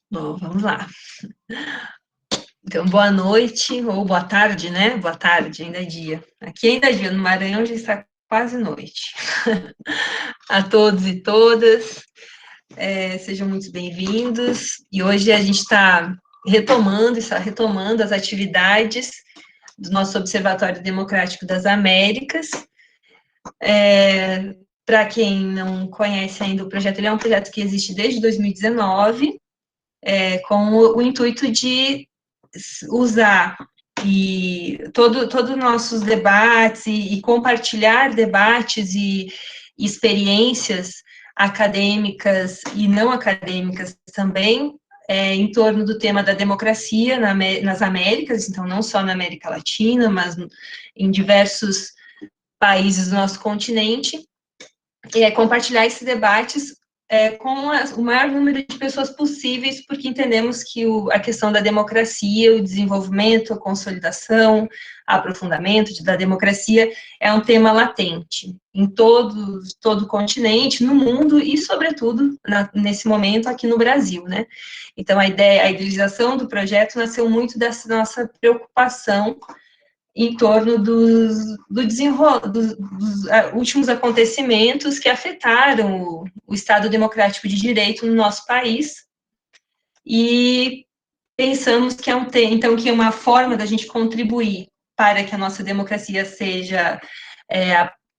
Bom, vamos lá. Então, boa noite, ou boa tarde, né? Boa tarde, ainda é dia. Aqui ainda é dia, no Maranhão já está quase noite. A todos e todas, sejam muito bem-vindos. E hoje a gente está retomando as atividades do nosso Observatório Democrático das Américas. Para quem não conhece ainda o projeto, ele é um projeto que existe desde 2019, com o intuito de usar todos os nossos debates e compartilhar debates e experiências acadêmicas e não acadêmicas também, em torno do tema da democracia nas Américas, então não só na América Latina, mas em diversos países do nosso continente, e compartilhar esses debates com o maior número de pessoas possíveis, porque entendemos que a questão da democracia, o desenvolvimento, a consolidação, aprofundamento da democracia é um tema latente em todo o continente, no mundo e, sobretudo, nesse momento aqui no Brasil, né? Então, a idealização do projeto nasceu muito dessa nossa preocupação em torno dos últimos acontecimentos que afetaram o Estado Democrático de Direito no nosso país, e pensamos que então, que uma forma da gente contribuir para que a nossa democracia seja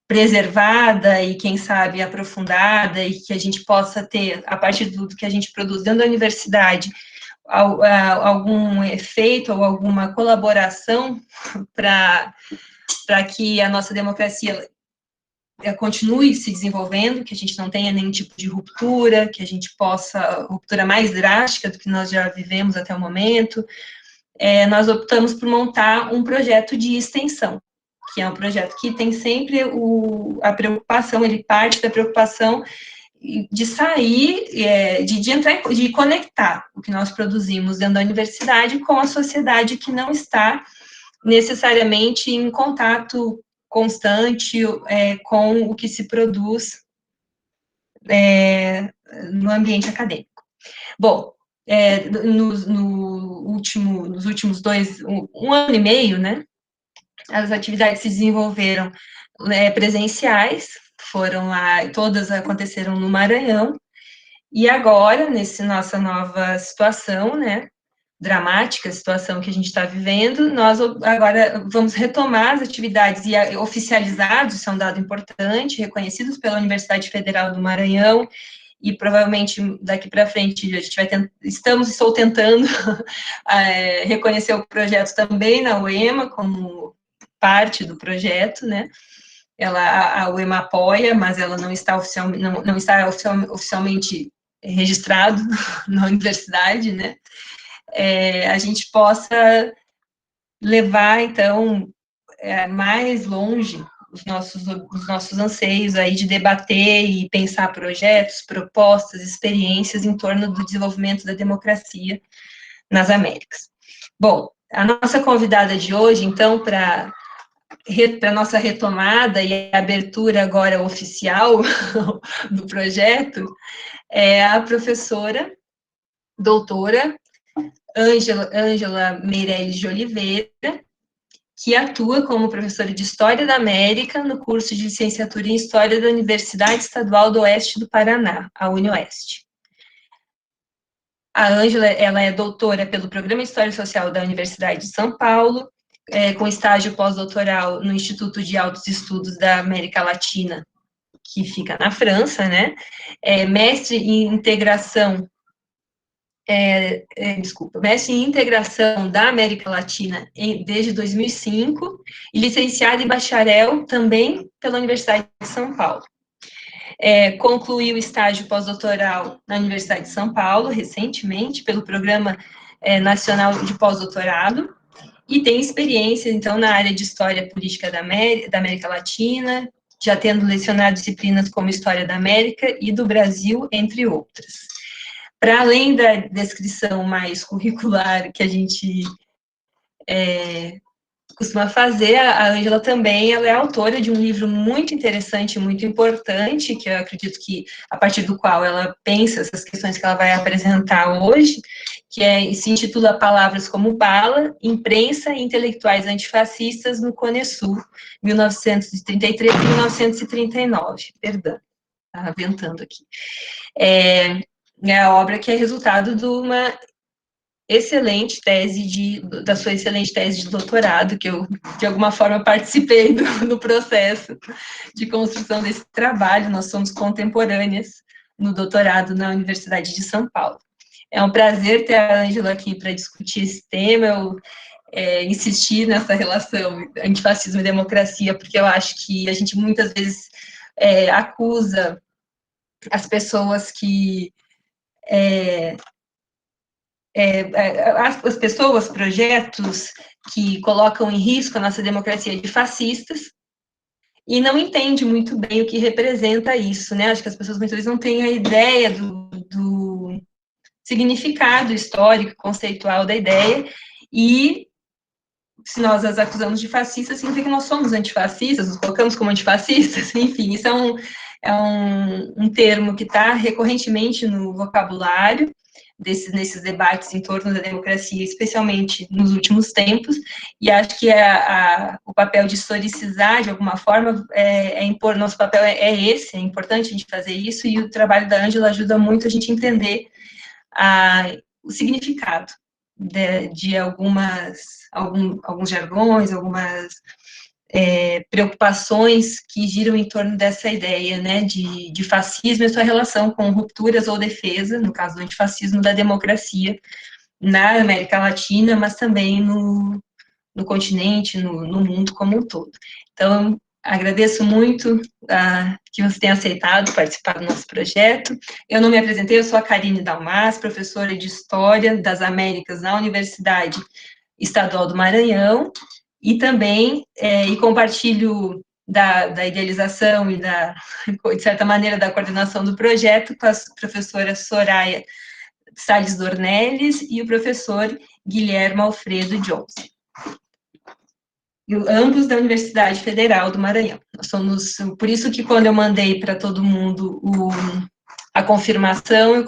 preservada e, quem sabe, aprofundada, e que a gente possa ter, a partir do que a gente produz dentro da universidade, algum efeito ou alguma colaboração para que a nossa democracia continue se desenvolvendo, que a gente não tenha nenhum tipo de ruptura, que a gente possa, ruptura mais drástica do que nós já vivemos até o momento, nós optamos por montar um projeto de extensão, que é um projeto que tem sempre a preocupação, ele parte da preocupação de sair, de entrar, de conectar o que nós produzimos dentro da universidade com a sociedade que não está necessariamente em contato constante com o que se produz no ambiente acadêmico. Bom, nos últimos um ano e meio, né, as atividades se desenvolveram presenciais, foram lá, todas aconteceram no Maranhão, e agora, nossa nova situação, né, dramática situação que a gente está vivendo, nós agora vamos retomar as atividades e oficializados, isso é um dado importante, reconhecidos pela Universidade Federal do Maranhão, e provavelmente daqui para frente a gente estou tentando reconhecer o projeto também na UEMA como parte do projeto, né? A UEMA apoia, mas ela não está oficialmente registrado na universidade, né? A gente possa levar, então, mais longe os nossos anseios aí de debater e pensar projetos, propostas, experiências em torno do desenvolvimento da democracia nas Américas. Bom, a nossa convidada de hoje, então, para a nossa retomada e abertura agora oficial do projeto, é a professora, doutora Ângela Meirelles de Oliveira, que atua como professora de História da América no curso de licenciatura em História da Universidade Estadual do Oeste do Paraná, a UniOeste. A Ângela, ela é doutora pelo Programa de História Social da Universidade de São Paulo, com estágio pós-doutoral no Instituto de Altos Estudos da América Latina, que fica na França, né? Mestre em integração mestre em integração da América Latina desde 2005 e licenciado em bacharel também pela Universidade de São Paulo. Concluiu o estágio pós-doutoral na Universidade de São Paulo, recentemente, pelo Programa Nacional de Pós-Doutorado, e tem experiência, então, na área de História Política da América Latina, já tendo lecionado disciplinas como História da América e do Brasil, entre outras. Para além da descrição mais curricular que a gente costuma fazer. A Ângela também, ela é autora de um livro muito interessante, muito importante, que eu acredito que, a partir do qual ela pensa essas questões que ela vai apresentar hoje, se intitula Palavras como Bala, Imprensa e Intelectuais Antifascistas no Cone Sul, 1933 e 1939. Perdão, estava aventando aqui. É a obra que é resultado de uma excelente da sua excelente tese de doutorado, que eu, de alguma forma, participei do processo de construção desse trabalho. Nós somos contemporâneas no doutorado na Universidade de São Paulo. É um prazer ter a Ângela aqui para discutir esse tema. Eu insisti nessa relação antifascismo e democracia, porque eu acho que a gente muitas vezes acusa as pessoas que as pessoas, projetos que colocam em risco a nossa democracia de fascistas, e não entende muito bem o que representa isso, né? Acho que as pessoas muitas vezes não têm a ideia do significado histórico, conceitual da ideia, e se nós as acusamos de fascistas, significa que nós somos antifascistas, nos colocamos como antifascistas, enfim, isso é um termo que está recorrentemente no vocabulário, nesses debates em torno da democracia, especialmente nos últimos tempos, e acho que o papel de historicizar, de alguma forma, nosso papel esse, é importante a gente fazer isso, e o trabalho da Ângela ajuda muito a gente entender o significado de alguns jargões, algumas preocupações que giram em torno dessa ideia, né, de fascismo e sua relação com rupturas ou defesa, no caso do antifascismo, da democracia na América Latina, mas também no continente, no mundo como um todo. Então, agradeço muito que você tenha aceitado participar do nosso projeto. Eu não me apresentei, eu sou a Karine Dalmas, professora de História das Américas na Universidade Estadual do Maranhão, e também compartilho da idealização e de certa maneira, da coordenação do projeto com a professora Soraya Salles Dornelles e o professor Guilherme Alfredo Jones, ambos da Universidade Federal do Maranhão. Nós somos, por isso que quando eu mandei para todo mundo a confirmação, eu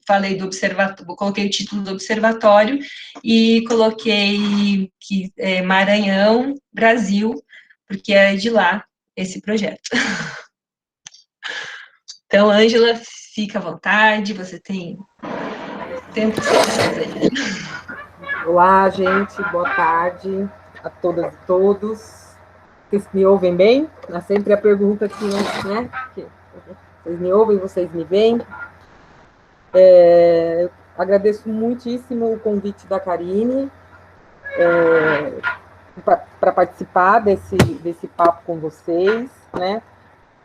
falei do observatório, coloquei o título do observatório e coloquei que Maranhão, Brasil, porque é de lá esse projeto. Então, Ângela, fica à vontade, você tem tempo que você quiser. Olá, gente, boa tarde a todas e todos. Vocês me ouvem bem? É sempre a pergunta que, né? Vocês me ouvem, vocês me veem? Agradeço muitíssimo o convite da Karine para participar desse papo com vocês, né?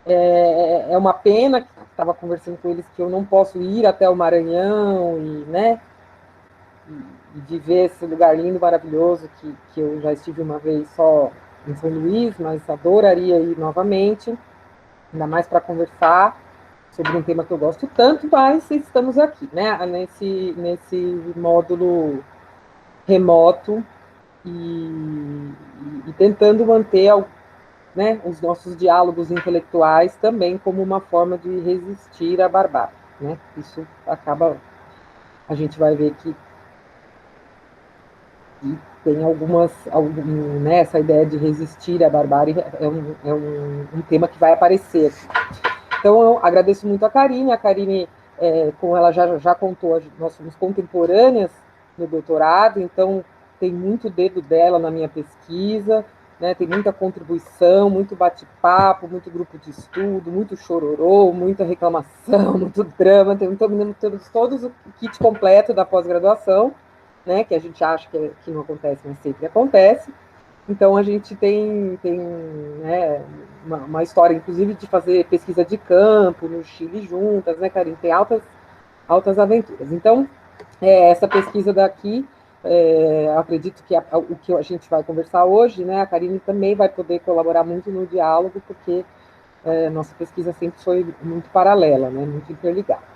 É uma pena que estava conversando com eles que eu não posso ir até o Maranhão e, né? E de ver esse lugar lindo, maravilhoso, que eu já estive uma vez só em São Luís, mas adoraria ir novamente, ainda mais para conversar sobre um tema que eu gosto tanto, mas estamos aqui, né, nesse módulo remoto e tentando manter, né, os nossos diálogos intelectuais também como uma forma de resistir à barbárie, né? Isso acaba, a gente vai ver que tem né, essa ideia de resistir à barbárie é um tema que vai aparecer aqui. Então, eu agradeço muito a Karine, como ela já contou, nós somos contemporâneas no doutorado, então tem muito dedo dela na minha pesquisa, né, tem muita contribuição, muito bate-papo, muito grupo de estudo, muito chororô, muita reclamação, muito drama, temos todos o kit completo da pós-graduação, né, que a gente acha que não acontece, mas sempre acontece. Então, a gente tem né, uma história, inclusive, de fazer pesquisa de campo no Chile juntas, né, Karine? Tem altas aventuras. Então, essa pesquisa daqui, acredito que o que a gente vai conversar hoje, né, a Karine também vai poder colaborar muito no diálogo, porque nossa pesquisa sempre foi muito paralela, né, muito interligada.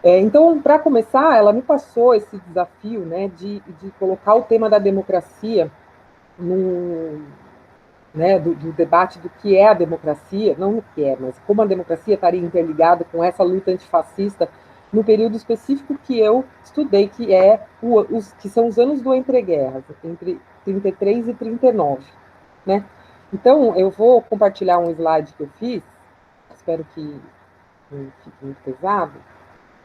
Então, para começar, ela me passou esse desafio, né, de colocar o tema da democracia né, do debate do que é a democracia, não o que é, mas como a democracia estaria interligada com essa luta antifascista no período específico que eu estudei, que são os anos do entreguerras, entre 33 e 39, né? Então, eu vou compartilhar um slide que eu fiz, espero que não fique muito pesado,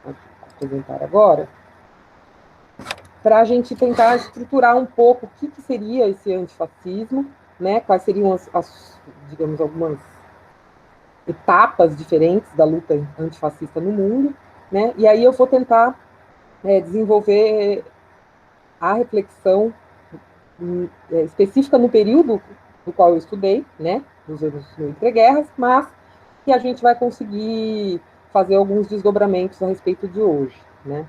vou apresentar agora, para a gente tentar estruturar um pouco o que seria esse antifascismo, né? Quais seriam digamos, algumas etapas diferentes da luta antifascista no mundo, né? E aí eu vou tentar desenvolver a reflexão específica no período do qual eu estudei, né? Dos anos no entreguerras, mas que a gente vai conseguir fazer alguns desdobramentos a respeito de hoje, né?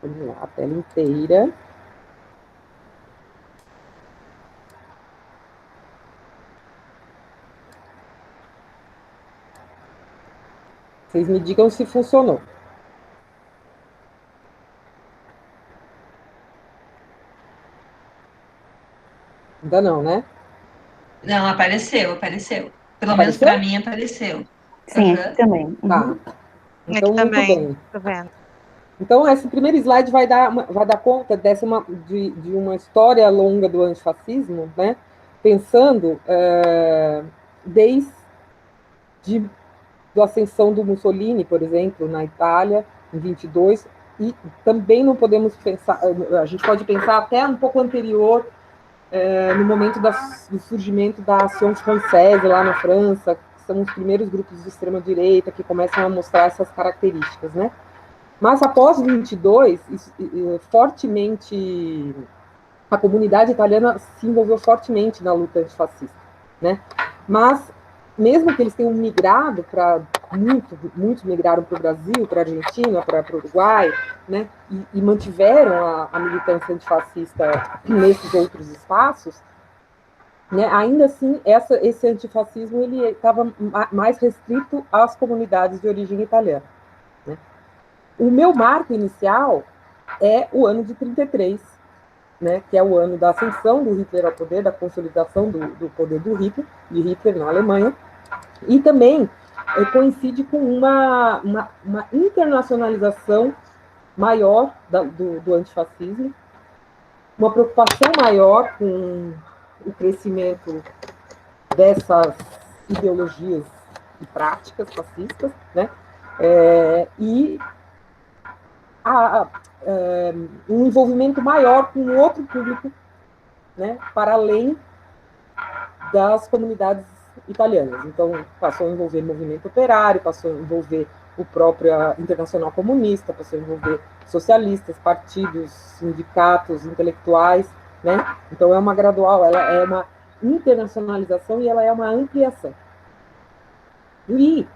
Vamos lá, a tela inteira. Vocês me digam se funcionou. Ainda não, né? Não, apareceu. Pelo menos Apareceu? para mim apareceu. Sim, aqui também. Tá. Então, aqui muito também. bem. Tô vendo. Então, esse primeiro slide vai dar conta de uma história longa do antifascismo, né? Pensando desde a ascensão do Mussolini, por exemplo, na Itália, em 22, e também não podemos pensar, a gente pode pensar até um pouco anterior, no momento do surgimento da Action Française lá na França, que são os primeiros grupos de extrema-direita que começam a mostrar essas características, né? Mas após 22, fortemente, a comunidade italiana se envolveu fortemente na luta antifascista, né? Mas, mesmo que eles tenham migrado para muitos migraram para o Brasil, para a Argentina, para o Uruguai, né? E mantiveram a militância antifascista nesses outros espaços, né? Ainda assim, esse antifascismo ele estava mais restrito às comunidades de origem italiana, né? O meu marco inicial é o ano de 33, né, que é o ano da ascensão do Hitler ao poder, da consolidação do poder de Hitler na Alemanha, e também coincide com uma internacionalização maior do antifascismo, uma preocupação maior com o crescimento dessas ideologias e práticas fascistas, né, e um envolvimento maior com outro público, né, para além das comunidades italianas. Então, passou a envolver o movimento operário, passou a envolver o próprio Internacional Comunista, passou a envolver socialistas, partidos, sindicatos, intelectuais, né? Então, é uma gradual, ela é uma internacionalização e ela é uma ampliação. E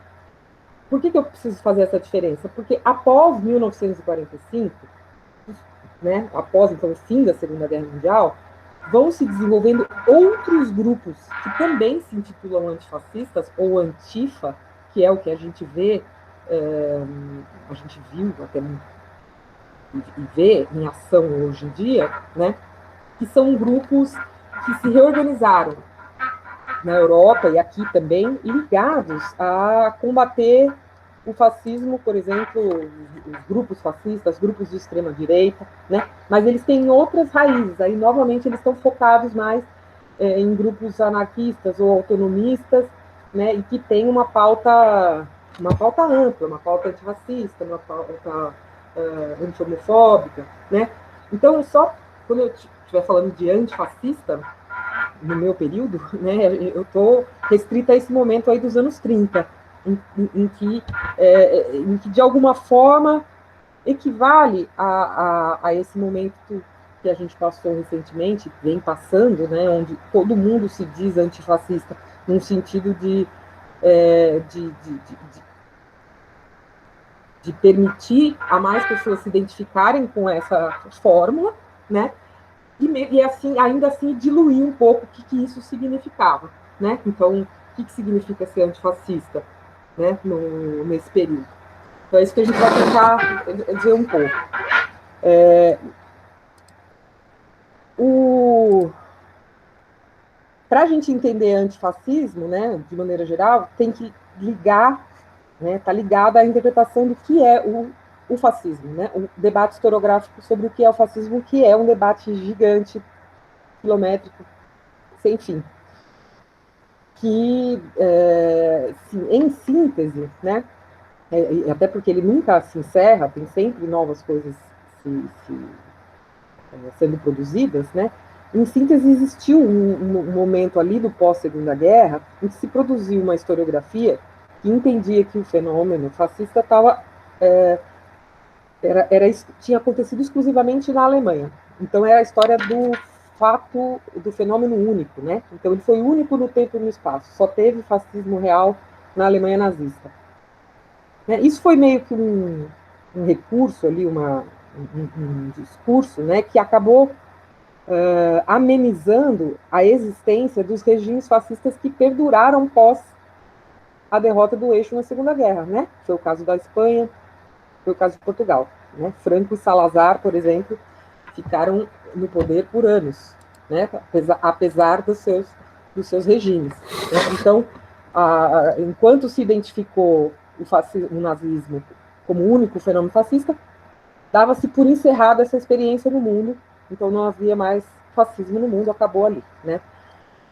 por que eu preciso fazer essa diferença? Porque após 1945, né, após então o fim da Segunda Guerra Mundial, vão se desenvolvendo outros grupos que também se intitulam antifascistas ou antifa, que é o que a gente vê, a gente viu até e vê em ação hoje em dia, né, que são grupos que se reorganizaram na Europa e aqui também, ligados a combater o fascismo, por exemplo, os grupos fascistas, grupos de extrema-direita, né? Mas eles têm outras raízes, aí novamente eles estão focados mais em grupos anarquistas ou autonomistas, né? E que tem uma pauta ampla, uma pauta antirracista, uma pauta anti-homofóbica, né? Então, só quando eu estiver falando de antifascista, no meu período, né, eu estou restrita a esse momento aí dos anos 30, em que de alguma forma equivale a esse momento que a gente passou recentemente, vem passando, né, onde todo mundo se diz antifascista, num sentido de permitir a mais pessoas se identificarem com essa fórmula, né, e assim, ainda assim diluir um pouco o que isso significava, né? Então, o que significa ser antifascista, né? Nesse período. Então, é isso que a gente vai tentar dizer um pouco. para a gente entender antifascismo, né, de maneira geral, tem que ligar, né, está ligada à interpretação do que é o fascismo, né, o debate historiográfico sobre o que é o fascismo, que é um debate gigante, quilométrico, sem fim. Que, em síntese, né, até porque ele nunca se encerra, tem sempre novas coisas sendo produzidas, né? Em síntese, existiu um momento ali do pós-Segunda Guerra em que se produziu uma historiografia que entendia que o fenômeno fascista tinha acontecido exclusivamente na Alemanha. Então, era a história do fato do fenômeno único, né? Então, ele foi único no tempo e no espaço. Só teve fascismo real na Alemanha nazista. Isso foi meio que um recurso ali, um discurso, né, que acabou amenizando a existência dos regimes fascistas que perduraram pós a derrota do eixo na Segunda Guerra, né? Foi o caso da Espanha, foi o caso de Portugal, né? Franco e Salazar, por exemplo, ficaram no poder por anos, né? Apesar dos seus regimes. Né? Então, enquanto se identificou o nazismo como o único fenômeno fascista, dava-se por encerrada essa experiência no mundo, então não havia mais fascismo no mundo, acabou ali, né?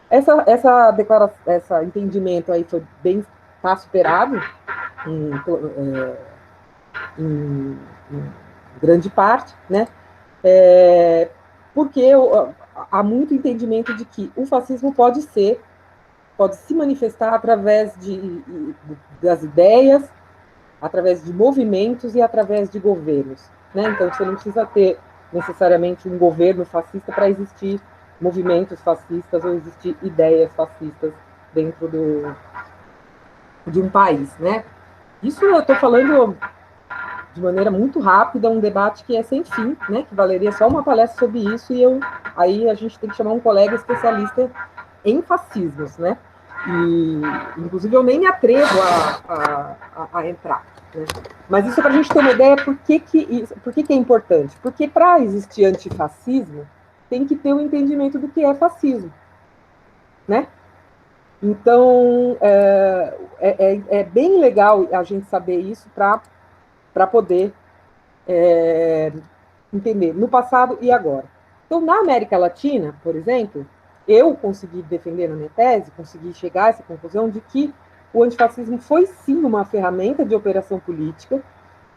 Essa declaração, esse entendimento aí está superado em grande parte, né? Porque há muito entendimento de que o fascismo pode se manifestar através das ideias, através de movimentos e através de governos, né? Então, você não precisa ter necessariamente um governo fascista para existir movimentos fascistas ou existir ideias fascistas dentro de um país, né? Isso eu estou falando de maneira muito rápida, um debate que é sem fim, né? Que valeria só uma palestra sobre isso, e aí a gente tem que chamar um colega especialista em fascismos, né? E, inclusive, eu nem me atrevo a entrar. Né? Mas isso é para a gente ter uma ideia por que é importante. Porque para existir antifascismo, tem que ter um entendimento do que é fascismo. Né? Então, é bem legal a gente saber isso para poder entender no passado e agora. Então, na América Latina, por exemplo, eu consegui defender na minha tese, consegui chegar a essa conclusão de que o antifascismo foi sim uma ferramenta de operação política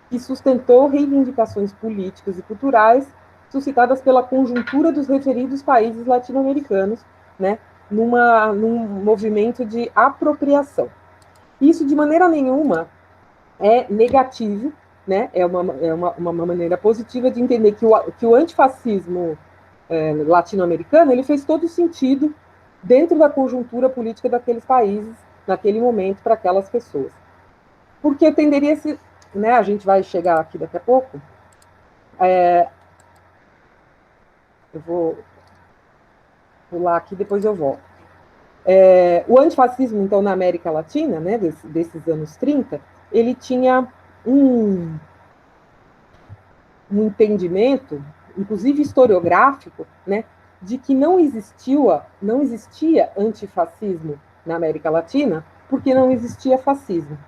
que sustentou reivindicações políticas e culturais suscitadas pela conjuntura dos referidos países latino-americanos, né, num movimento de apropriação. Isso, de maneira nenhuma, é negativo, né, é uma maneira positiva de entender que o antifascismo latino-americano ele fez todo sentido dentro da conjuntura política daqueles países, naquele momento, para aquelas pessoas. Porque tenderia a se... Né, a gente vai chegar aqui daqui a pouco. Eu vou pular aqui, depois eu volto. O antifascismo, então, na América Latina, né, desses anos 30, ele tinha um entendimento, inclusive historiográfico, né, de que não existia antifascismo na América Latina porque não existia fascismo.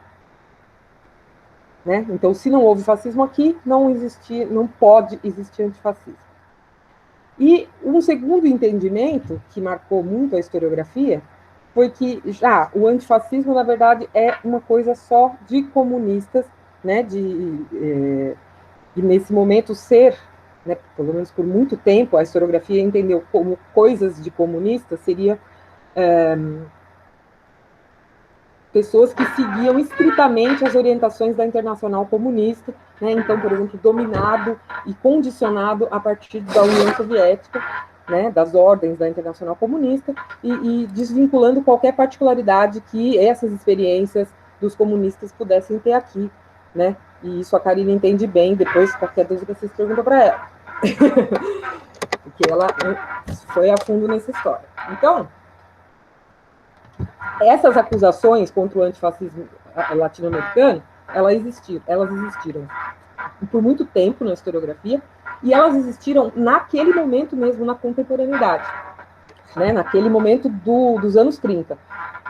Né? Então, se não houve fascismo aqui, não pode existir antifascismo. E um segundo entendimento que marcou muito a historiografia foi que o antifascismo, na verdade, é uma coisa só de comunistas, né? E nesse momento né, pelo menos por muito tempo, a historiografia entendeu como coisas de comunistas seria pessoas que seguiam estritamente as orientações da Internacional Comunista, né? Então, por exemplo, dominado e condicionado a partir da União Soviética, né? Das ordens da Internacional Comunista, e desvinculando qualquer particularidade que essas experiências dos comunistas pudessem ter aqui, né? E isso a Karine entende bem, depois, qualquer dúvida, vocês perguntam para ela. Porque ela foi a fundo nessa história. Então, essas acusações contra o antifascismo latino-americano, elas existiram por muito tempo na historiografia, e elas existiram naquele momento mesmo, na contemporaneidade. né, naquele momento dos anos 30.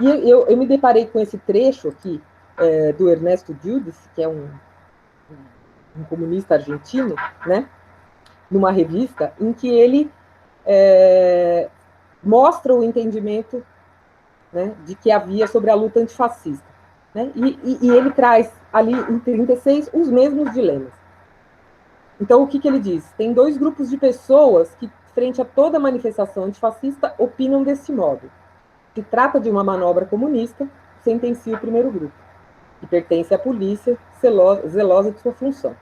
E eu me deparei com esse trecho aqui, do Ernesto Giudice, que é um comunista argentino, né, numa revista, em que ele mostra o entendimento, né, de que havia sobre a luta antifascista. Né, e ele traz ali, em 36, os mesmos dilemas. Então, o que ele diz? Tem dois grupos de pessoas que, frente a toda manifestação antifascista, opinam desse modo. Se trata de uma manobra comunista, sentencia o primeiro grupo, que pertence à polícia, zelosa de sua função.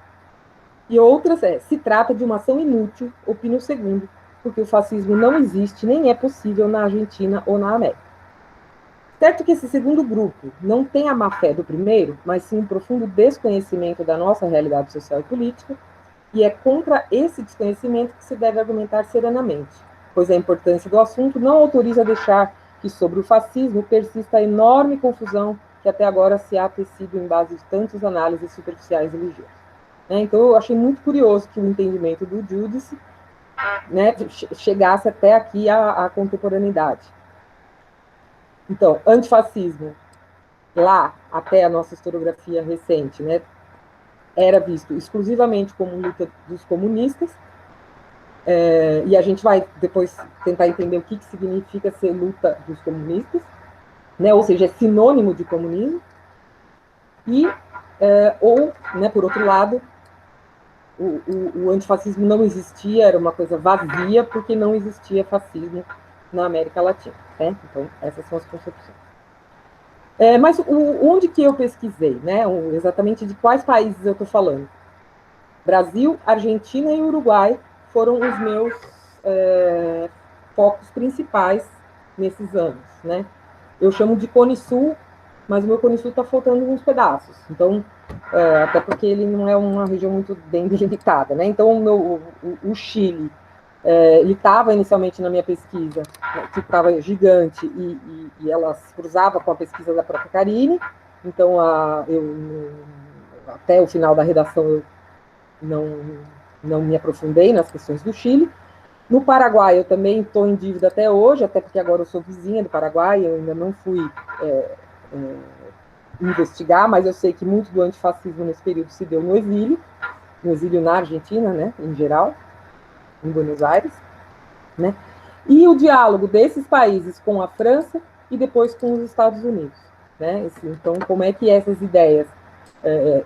E outras se trata de uma ação inútil, opina o segundo, porque o fascismo não existe nem é possível na Argentina ou na América. Certo que esse segundo grupo não tem a má-fé do primeiro, mas sim um profundo desconhecimento da nossa realidade social e política, e é contra esse desconhecimento que se deve argumentar serenamente, pois a importância do assunto não autoriza a deixar que sobre o fascismo persista a enorme confusão que até agora se há tecido em base de tantas análises superficiais e ligeiras. Então, eu achei muito curioso que o entendimento do Giudice, né, chegasse até aqui à contemporaneidade. Então, antifascismo, lá, até a nossa historiografia recente, né, era visto exclusivamente como luta dos comunistas, e a gente vai depois tentar entender o que significa ser luta dos comunistas, né, ou seja, é sinônimo de comunismo, ou, né, por outro lado, o antifascismo não existia, era uma coisa vazia, porque não existia fascismo na América Latina. Né? Então, essas são as concepções. Mas onde que eu pesquisei? Né? Exatamente de quais países eu estou falando? Brasil, Argentina e Uruguai foram os meus focos principais nesses anos. Né? Eu chamo de Cone Sul, mas o meu Cone Sul está faltando uns pedaços. Então, até porque ele não é uma região muito bem delimitada. Né? Então, o Chile, ele estava inicialmente na minha pesquisa, que estava gigante, e ela se cruzava com a pesquisa da própria Karine. Então, até o final da redação, eu não me aprofundei nas questões do Chile. No Paraguai, eu também estou em dívida até hoje, até porque agora eu sou vizinha do Paraguai, eu ainda não fui investigar, mas eu sei que muito do antifascismo nesse período se deu no exílio na Argentina, né, em geral, em Buenos Aires, né, e o diálogo desses países com a França e depois com os Estados Unidos, né, então como é que essas ideias,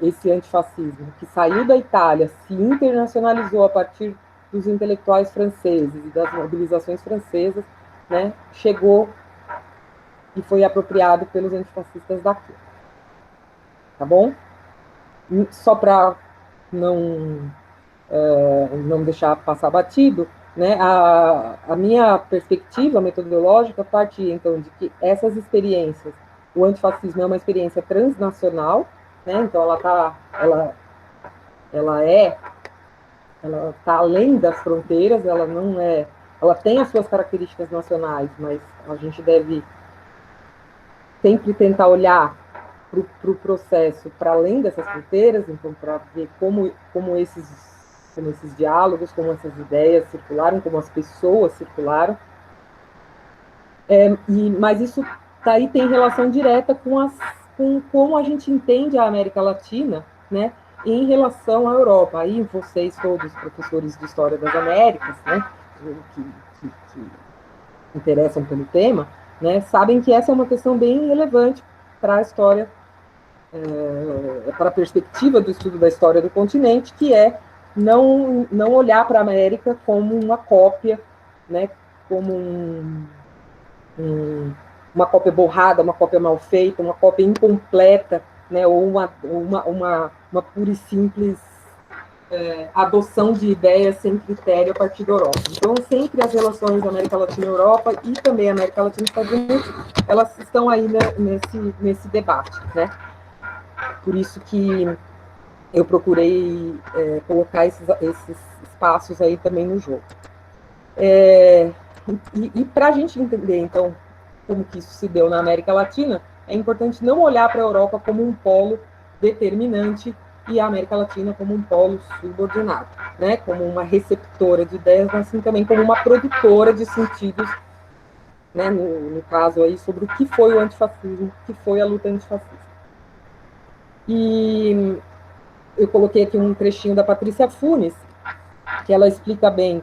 esse antifascismo que saiu da Itália, se internacionalizou a partir dos intelectuais franceses e das mobilizações francesas, né, chegou e foi apropriado pelos antifascistas daqui. Tá bom? Só para não deixar passar batido, né, a minha perspectiva metodológica parte, então, de que essas experiências, o antifascismo é uma experiência transnacional, né, então ela está além das fronteiras, ela tem as suas características nacionais, mas a gente deve sempre tentar olhar para o processo para além dessas fronteiras, então, para ver como esses diálogos, como essas ideias circularam, como as pessoas circularam. Mas isso daí tem relação direta com como a gente entende a América Latina, né, em relação à Europa. Aí vocês todos, professores de História das Américas, né, que interessam pelo tema, né, sabem que essa é uma questão bem relevante para a história, para a perspectiva do estudo da história do continente, que é não olhar para a América como uma cópia, né, como uma cópia borrada, uma cópia mal feita, uma cópia incompleta, né, ou uma pura e simples adoção de ideias sem critério a partir da Europa. Então, sempre as relações América Latina e Europa, e também América Latina e Estados Unidos, elas estão aí nesse debate, né? Por isso que eu procurei colocar esses espaços aí também no jogo. E para a gente entender, então, como que isso se deu na América Latina, é importante não olhar para a Europa como um polo determinante e a América Latina como um polo subordinado, né? Como uma receptora de ideias, mas assim também como uma produtora de sentidos né, no caso aí, sobre o que foi o antifascismo, o que foi a luta antifascista. E eu coloquei aqui um trechinho da Patrícia Funes, que ela explica bem,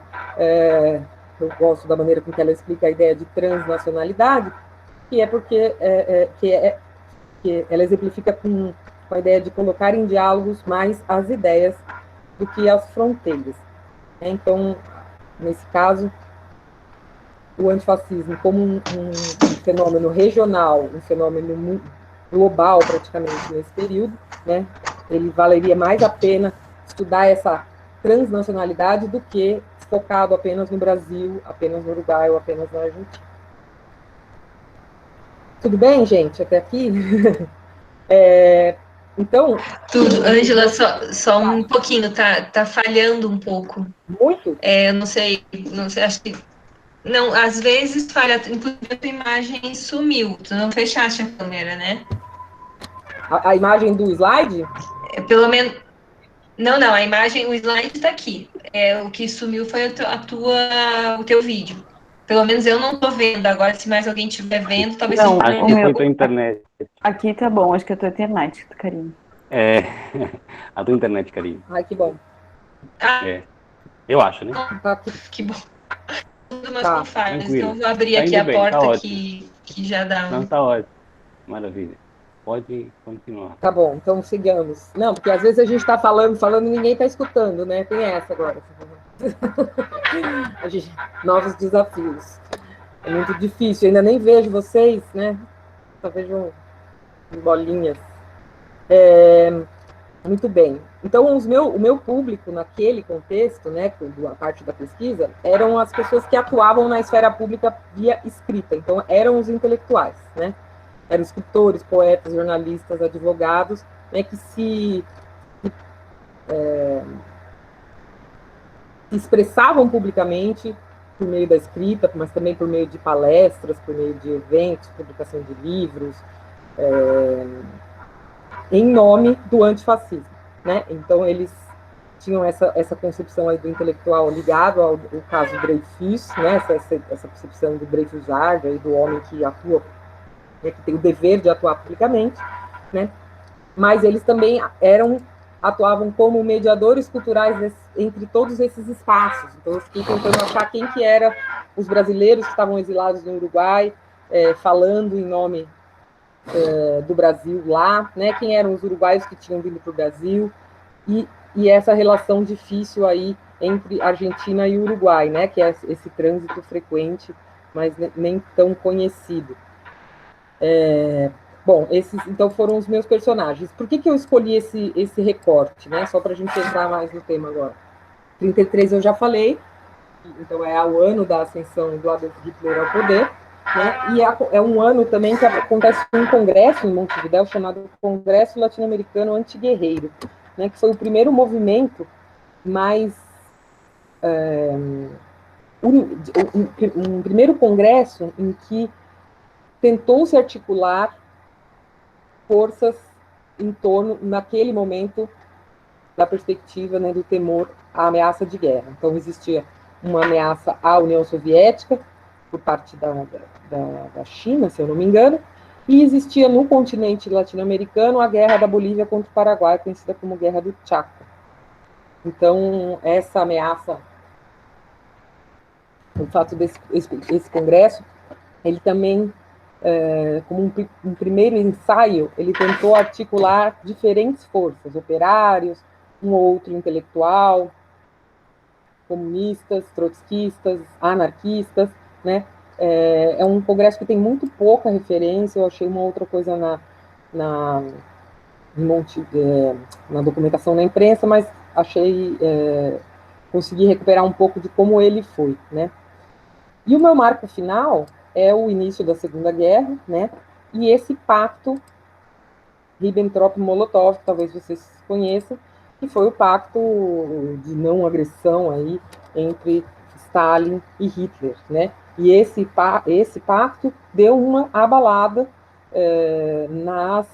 eu gosto da maneira com que ela explica a ideia de transnacionalidade, que é porque que ela exemplifica com a ideia de colocar em diálogos mais as ideias do que as fronteiras. Então, nesse caso, o antifascismo como um fenômeno regional, um fenômeno global praticamente nesse período, né, ele valeria mais a pena estudar essa transnacionalidade do que focado apenas no Brasil, apenas no Uruguai ou apenas na Argentina. Tudo bem, gente? Até aqui? Então... Tudo. Ângela, só um pouquinho, tá falhando um pouco. Muito? Eu não sei, acho que... Não, às vezes falha, inclusive a tua imagem sumiu, tu não fechaste a câmera, né? A imagem do slide? Pelo menos... Não, a imagem, o slide está aqui. O que sumiu foi o teu vídeo. Pelo menos eu não estou vendo. Agora, se mais alguém estiver vendo, talvez não, seja o meu... tua internet. Aqui tá bom, acho que é a tua internet, Karine. A tua internet, Karine. Ai, que bom. Eu acho, né? Que bom. Tudo mais com falhas. Então, eu vou abrir tá aqui a bem, porta tá que já dá. Não, tá ótimo. Maravilha. Pode continuar. Tá bom, então sigamos. Não, porque às vezes a gente está falando e ninguém está escutando, né? Tem essa agora. Novos desafios. É muito difícil, eu ainda nem vejo vocês, né? Só vejo bolinhas. Muito bem. Então, o meu público naquele contexto, né, a parte da pesquisa, eram as pessoas que atuavam na esfera pública via escrita. Então, eram os intelectuais, né? Eram escritores, poetas, jornalistas, advogados, né, que se expressavam publicamente por meio da escrita, mas também por meio de palestras, por meio de eventos, publicação de livros, em nome do antifascismo, né? Então, eles tinham essa concepção aí do intelectual ligado ao caso Dreyfus, né? Essa percepção do Dreyfusard, aí do homem que atua, né, que tem o dever de atuar publicamente, né? Mas eles também atuavam como mediadores culturais entre todos esses espaços. Então, eu fiquei tentando achar quem que eram os brasileiros que estavam exilados no Uruguai, falando em nome do Brasil lá, né? Quem eram os uruguaios que tinham vindo para o Brasil, e essa relação difícil aí entre Argentina e Uruguai, né? Que é esse trânsito frequente, mas nem tão conhecido. Bom, esses então foram os meus personagens. Por que eu escolhi esse recorte, né? Só para a gente entrar mais no tema agora. 33 eu já falei, então é o ano da ascensão do Adolf Hitler ao poder, né? E é um ano também que acontece um congresso em Montevidéu chamado Congresso Latino-Americano Antiguerreiro, né? Que foi o primeiro movimento mais um primeiro congresso em que tentou se articular forças em torno, naquele momento, da perspectiva, né, do temor à ameaça de guerra. Então, existia uma ameaça à União Soviética, por parte da China, se eu não me engano, e existia no continente latino-americano a guerra da Bolívia contra o Paraguai, conhecida como Guerra do Chaco. Então, essa ameaça, o fato desse congresso, ele também, como um primeiro ensaio, ele tentou articular diferentes forças, operários, um ou outro intelectual, comunistas, trotskistas, anarquistas, né? É um congresso que tem muito pouca referência. Eu achei uma outra coisa na documentação na imprensa, mas consegui recuperar um pouco de como ele foi, né? E o meu marco final é o início da Segunda Guerra, né? E esse pacto Ribbentrop-Molotov, talvez vocês conheçam, que foi o pacto de não agressão aí entre Stalin e Hitler, né? E esse pacto deu uma abalada nas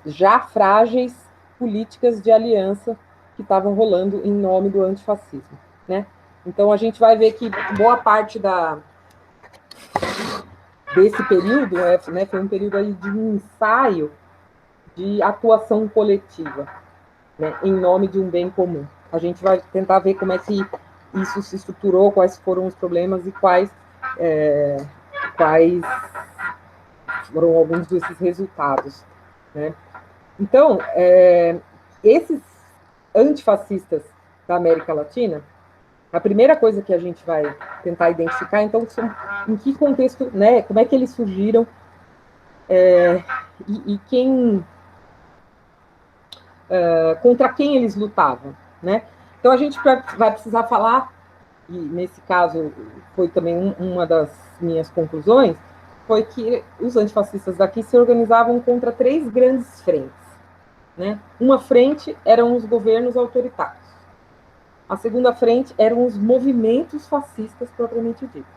já frágeis políticas de aliança que estavam rolando em nome do antifascismo, né? Então, a gente vai ver que boa parte desse período, né, foi um período aí de um ensaio de atuação coletiva, né, em nome de um bem comum. A gente vai tentar ver como é que isso se estruturou, quais foram os problemas e quais foram alguns desses resultados, né? Então, esses antifascistas da América Latina, a primeira coisa que a gente vai tentar identificar, então, são em que contexto, né, como é que eles surgiram e quem, contra quem eles lutavam, né? Então, a gente vai precisar falar, e nesse caso foi também uma das minhas conclusões, foi que os antifascistas daqui se organizavam contra 3 grandes frentes, né? Uma frente eram os governos autoritários. A segunda frente eram os movimentos fascistas propriamente ditos.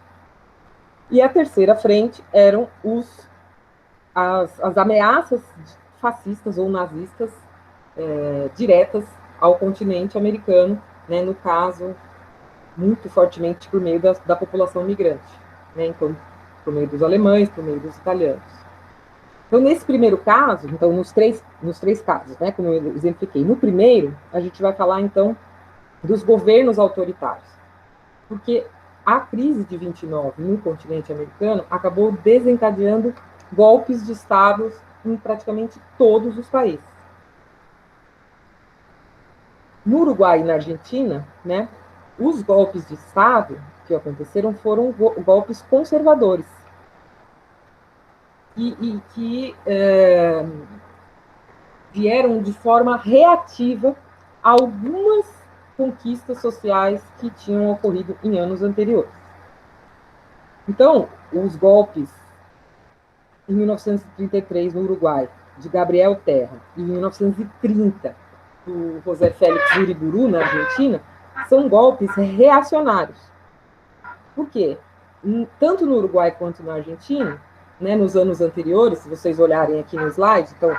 E a terceira frente eram as ameaças fascistas ou nazistas diretas ao continente americano, né? No caso, muito fortemente por meio da população migrante, né? Então, por meio dos alemães, por meio dos italianos. Então, nesse primeiro caso, então, nos três casos, né, como eu exemplifiquei, no primeiro, a gente vai falar, então, dos governos autoritários, porque a crise de 29 no continente americano acabou desencadeando golpes de estados em praticamente todos os países. No Uruguai e na Argentina, né, os golpes de estado que aconteceram foram golpes conservadores, e que vieram de forma reativa a algumas conquistas sociais que tinham ocorrido em anos anteriores. Então, os golpes em 1933 no Uruguai, de Gabriel Terra, e em 1930 do José Félix Uriburu, na Argentina, são golpes reacionários. Por quê? Tanto no Uruguai quanto na Argentina, né, nos anos anteriores, se vocês olharem aqui no slide, então,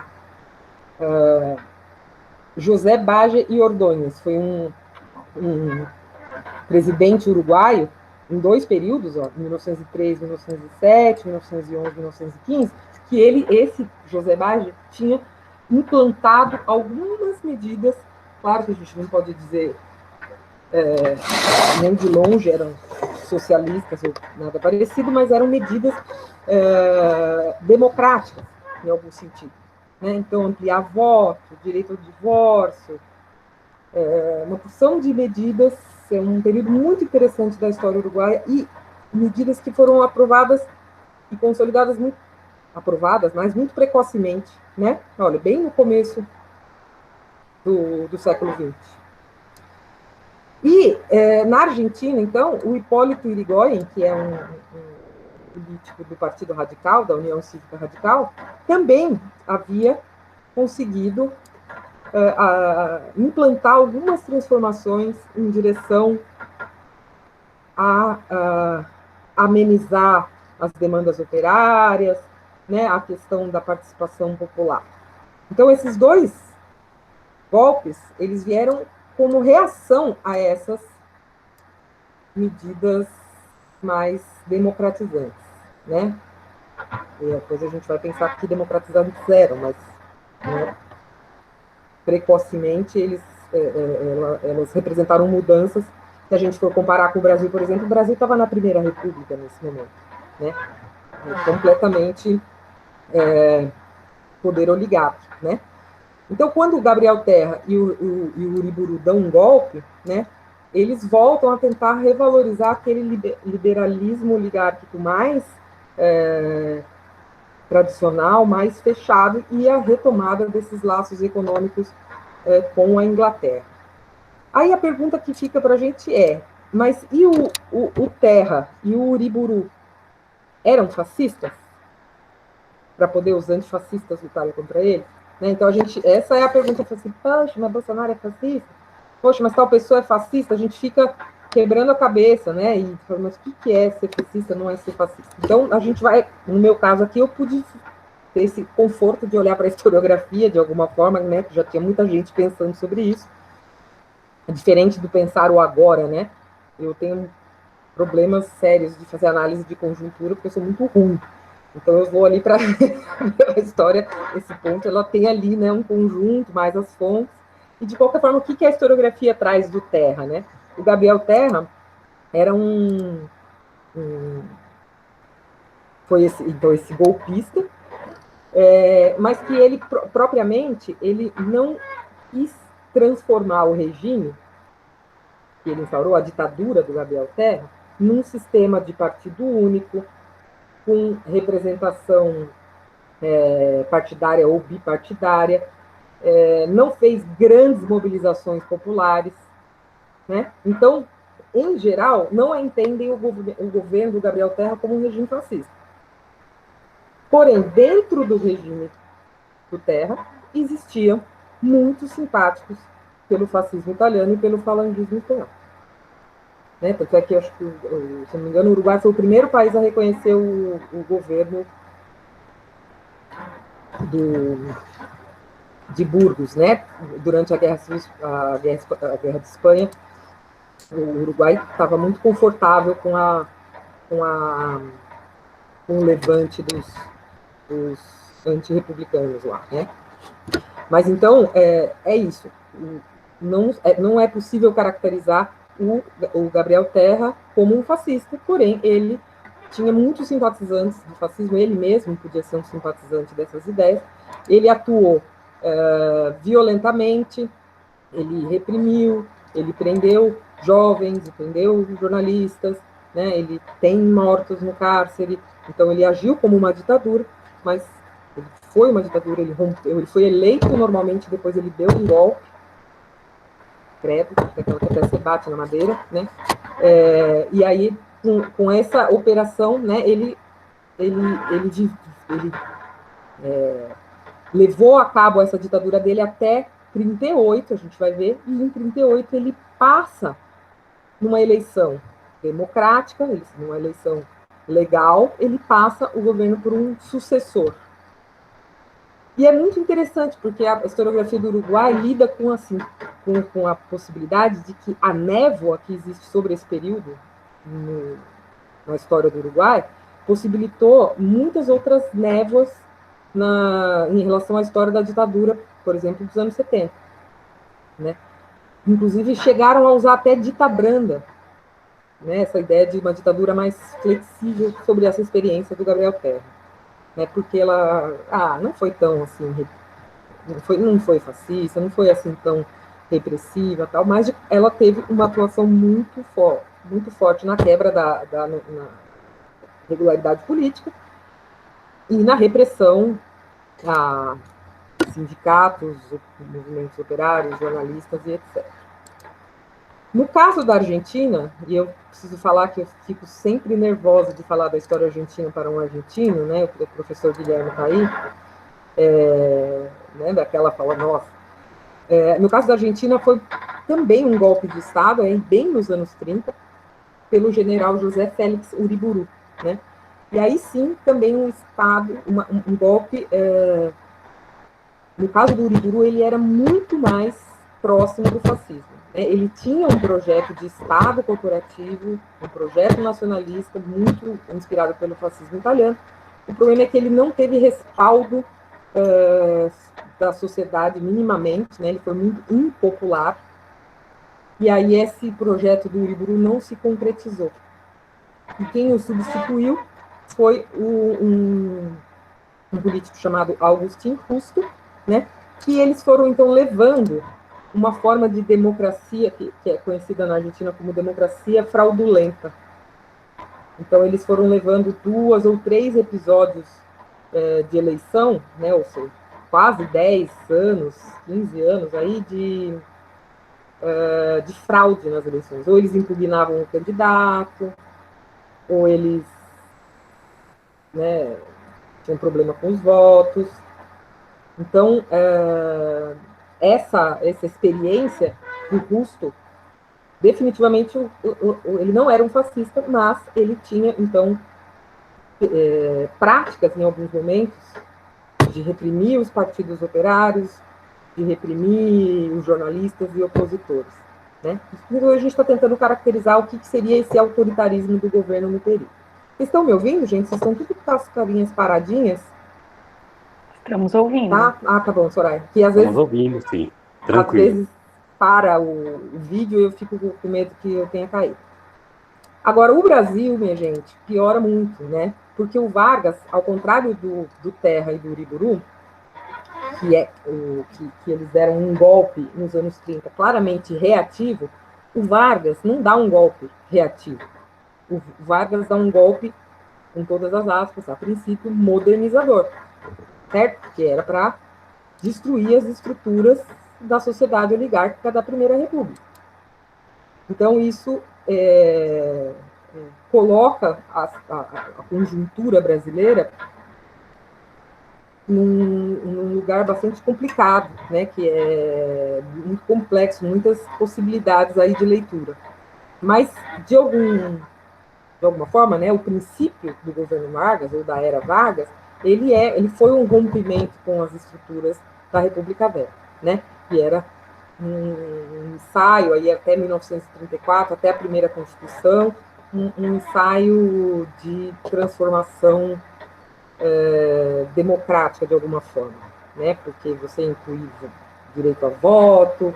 José Baja e Ordóñez foi um presidente uruguaio em 2 períodos, ó, 1903, 1907, 1911, 1915, que esse José Baja tinha implantado algumas medidas, claro que a gente não pode dizer nem de longe eram socialistas ou nada parecido, mas eram medidas democráticas, em algum sentido, né? Então, ampliar voto, direito ao divórcio, uma porção de medidas, um período muito interessante da história uruguaia, e medidas que foram aprovadas e consolidadas, mas muito precocemente, né? Olha, bem no começo do século XX. E na Argentina, então, o Hipólito Yrigoyen, que é um político do Partido Radical, da União Cívica Radical, também havia conseguido implantar algumas transformações em direção a amenizar as demandas operárias, né, a questão da participação popular. Então, esses 2 golpes, eles vieram como reação a essas medidas mais democratizantes, né? E depois a gente vai pensar que democratizantes eram, mas, né, precocemente elas representaram mudanças. Se a gente for comparar com o Brasil, por exemplo, o Brasil estava na Primeira República nesse momento, né? Completamente poder oligárquico, né? Então, quando o Gabriel Terra e o Uriburu dão um golpe, né, eles voltam a tentar revalorizar aquele liberalismo oligárquico mais tradicional, mais fechado, e a retomada desses laços econômicos com a Inglaterra. Aí a pergunta que fica para a gente mas e o Terra e o Uriburu eram fascistas? Para poder os antifascistas lutarem contra ele? Né? Então, essa é a pergunta, assim, poxa, mas Bolsonaro é fascista? Poxa, mas tal pessoa é fascista? A gente fica quebrando a cabeça, né? E falando, mas o que é ser fascista, não é ser fascista? Então, a gente vai, no meu caso aqui, eu pude ter esse conforto de olhar para a historiografia de alguma forma, né? Que já tinha muita gente pensando sobre isso. É diferente do pensar o agora, né? Eu tenho problemas sérios de fazer análise de conjuntura, porque eu sou muito ruim. Então, eu vou ali para a história, esse ponto, ela tem ali, né, um conjunto, mais as fontes, e de qualquer forma, o que a historiografia traz do Terra, né? O Gabriel Terra era foi esse golpista, mas que ele, propriamente, ele não quis transformar o regime que ele instaurou, a ditadura do Gabriel Terra, num sistema de partido único, com representação partidária ou bipartidária, não fez grandes mobilizações populares, né? Então, em geral, não entendem o governo do Gabriel Terra como um regime fascista. Porém, dentro do regime do Terra, existiam muitos simpáticos pelo fascismo italiano e pelo falangismo espanhol. Né? Tanto é que, acho que, se não me engano, o Uruguai foi o primeiro país a reconhecer o governo de Burgos, né? Durante a Guerra de Espanha, o Uruguai estava muito confortável com o levante dos antirrepublicanos lá, né? Mas então é isso. Não é possível caracterizar o Gabriel Terra como um fascista, porém ele tinha muitos simpatizantes do fascismo, ele mesmo podia ser um simpatizante dessas ideias. Ele atuou violentamente, ele reprimiu, ele prendeu jovens, prendeu jornalistas, né? Ele tem mortos no cárcere, então ele agiu como uma ditadura, mas ele foi uma ditadura, ele rompeu, ele foi eleito normalmente, depois ele deu um golpe, credo, daquela que até se bate na madeira, né? E aí, com essa operação, né, ele levou a cabo essa ditadura dele até 38, a gente vai ver, e em 38 ele passa numa eleição democrática, numa eleição legal, ele passa o governo por um sucessor. E é muito interessante, porque a historiografia do Uruguai lida com a possibilidade de que a névoa que existe sobre esse período na história do Uruguai possibilitou muitas outras névoas em relação à história da ditadura, por exemplo, dos anos 70. Né? Inclusive, chegaram a usar até dita branda, né? Essa ideia de uma ditadura mais flexível sobre essa experiência do Gabriel Terra. Né? Porque ela não foi tão assim, não foi fascista, não foi assim tão repressiva, tal, mas ela teve uma atuação muito forte na quebra na regularidade política e na repressão a sindicatos, movimentos operários, jornalistas e etc. No caso da Argentina, e eu preciso falar que eu fico sempre nervosa de falar da história argentina para um argentino, né? O professor Guilherme está aí, né? Daquela fala, nossa. No caso da Argentina, foi também um golpe de Estado, bem nos anos 30, pelo general José Félix Uriburu, né? E aí sim, também um Estado, um golpe. No caso do Uriburu, ele era muito mais próximo do fascismo. Né? Ele tinha um projeto de Estado corporativo, um projeto nacionalista muito inspirado pelo fascismo italiano. O problema é que ele não teve respaldo da sociedade minimamente, né? Ele foi muito impopular. E aí esse projeto do Uriburu não se concretizou. E quem o substituiu foi um político chamado Agustín Justo, né, que eles foram, então, levando uma forma de democracia que é conhecida na Argentina como democracia fraudulenta. Então, eles foram levando 2 ou 3 episódios de eleição, né, ou seja, quase 10 anos, 15 anos aí de fraude nas eleições. Ou eles impugnavam o candidato, ou eles, né, tinham problema com os votos. Então, essa experiência do Justo, definitivamente, ele não era um fascista, mas ele tinha, então, práticas, em alguns momentos, de reprimir os partidos operários, de reprimir os jornalistas e opositores. Né? Então, a gente está tentando caracterizar o que seria esse autoritarismo do governo no período. Vocês estão me ouvindo, gente? Vocês estão tudo com as carinhas paradinhas? Estamos ouvindo. Tá? Ah, tá bom, Soraya. Que às Estamos vezes, ouvindo, sim. às Tranquilo. vezes para o vídeo e eu fico com medo que eu tenha caído. Agora, o Brasil, minha gente, piora muito, né? Porque o Vargas, ao contrário do Terra e do Uriburu, que eles deram um golpe nos anos 30 claramente reativo, o Vargas não dá um golpe reativo. O Vargas dá um golpe, com todas as aspas, a princípio, modernizador, certo? Que era para destruir as estruturas da sociedade oligárquica da Primeira República. Então, isso coloca a conjuntura brasileira num lugar bastante complicado, né, que é muito complexo, muitas possibilidades aí de leitura. Mas, de alguma forma, né, o princípio do governo Vargas, ou da era Vargas, ele foi um rompimento com as estruturas da República Velha, né, que era um ensaio aí até 1934, até a primeira Constituição, um ensaio de transformação democrática de alguma forma, né? Porque você inclui direito a voto.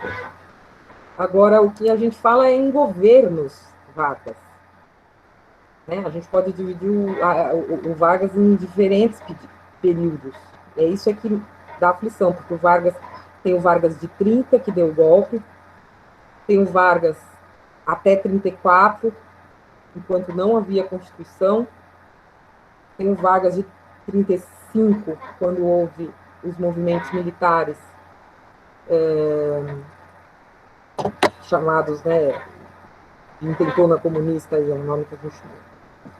Agora, o que a gente fala é em governos Vargas, né? A gente pode dividir o Vargas em diferentes períodos. É isso que dá aflição, porque o Vargas tem o Vargas de 30, que deu o golpe, tem o Vargas até 34, enquanto não havia Constituição, tem o Vargas de 35, quando houve os movimentos militares chamados, né, de intentona comunista, é um nome que a gente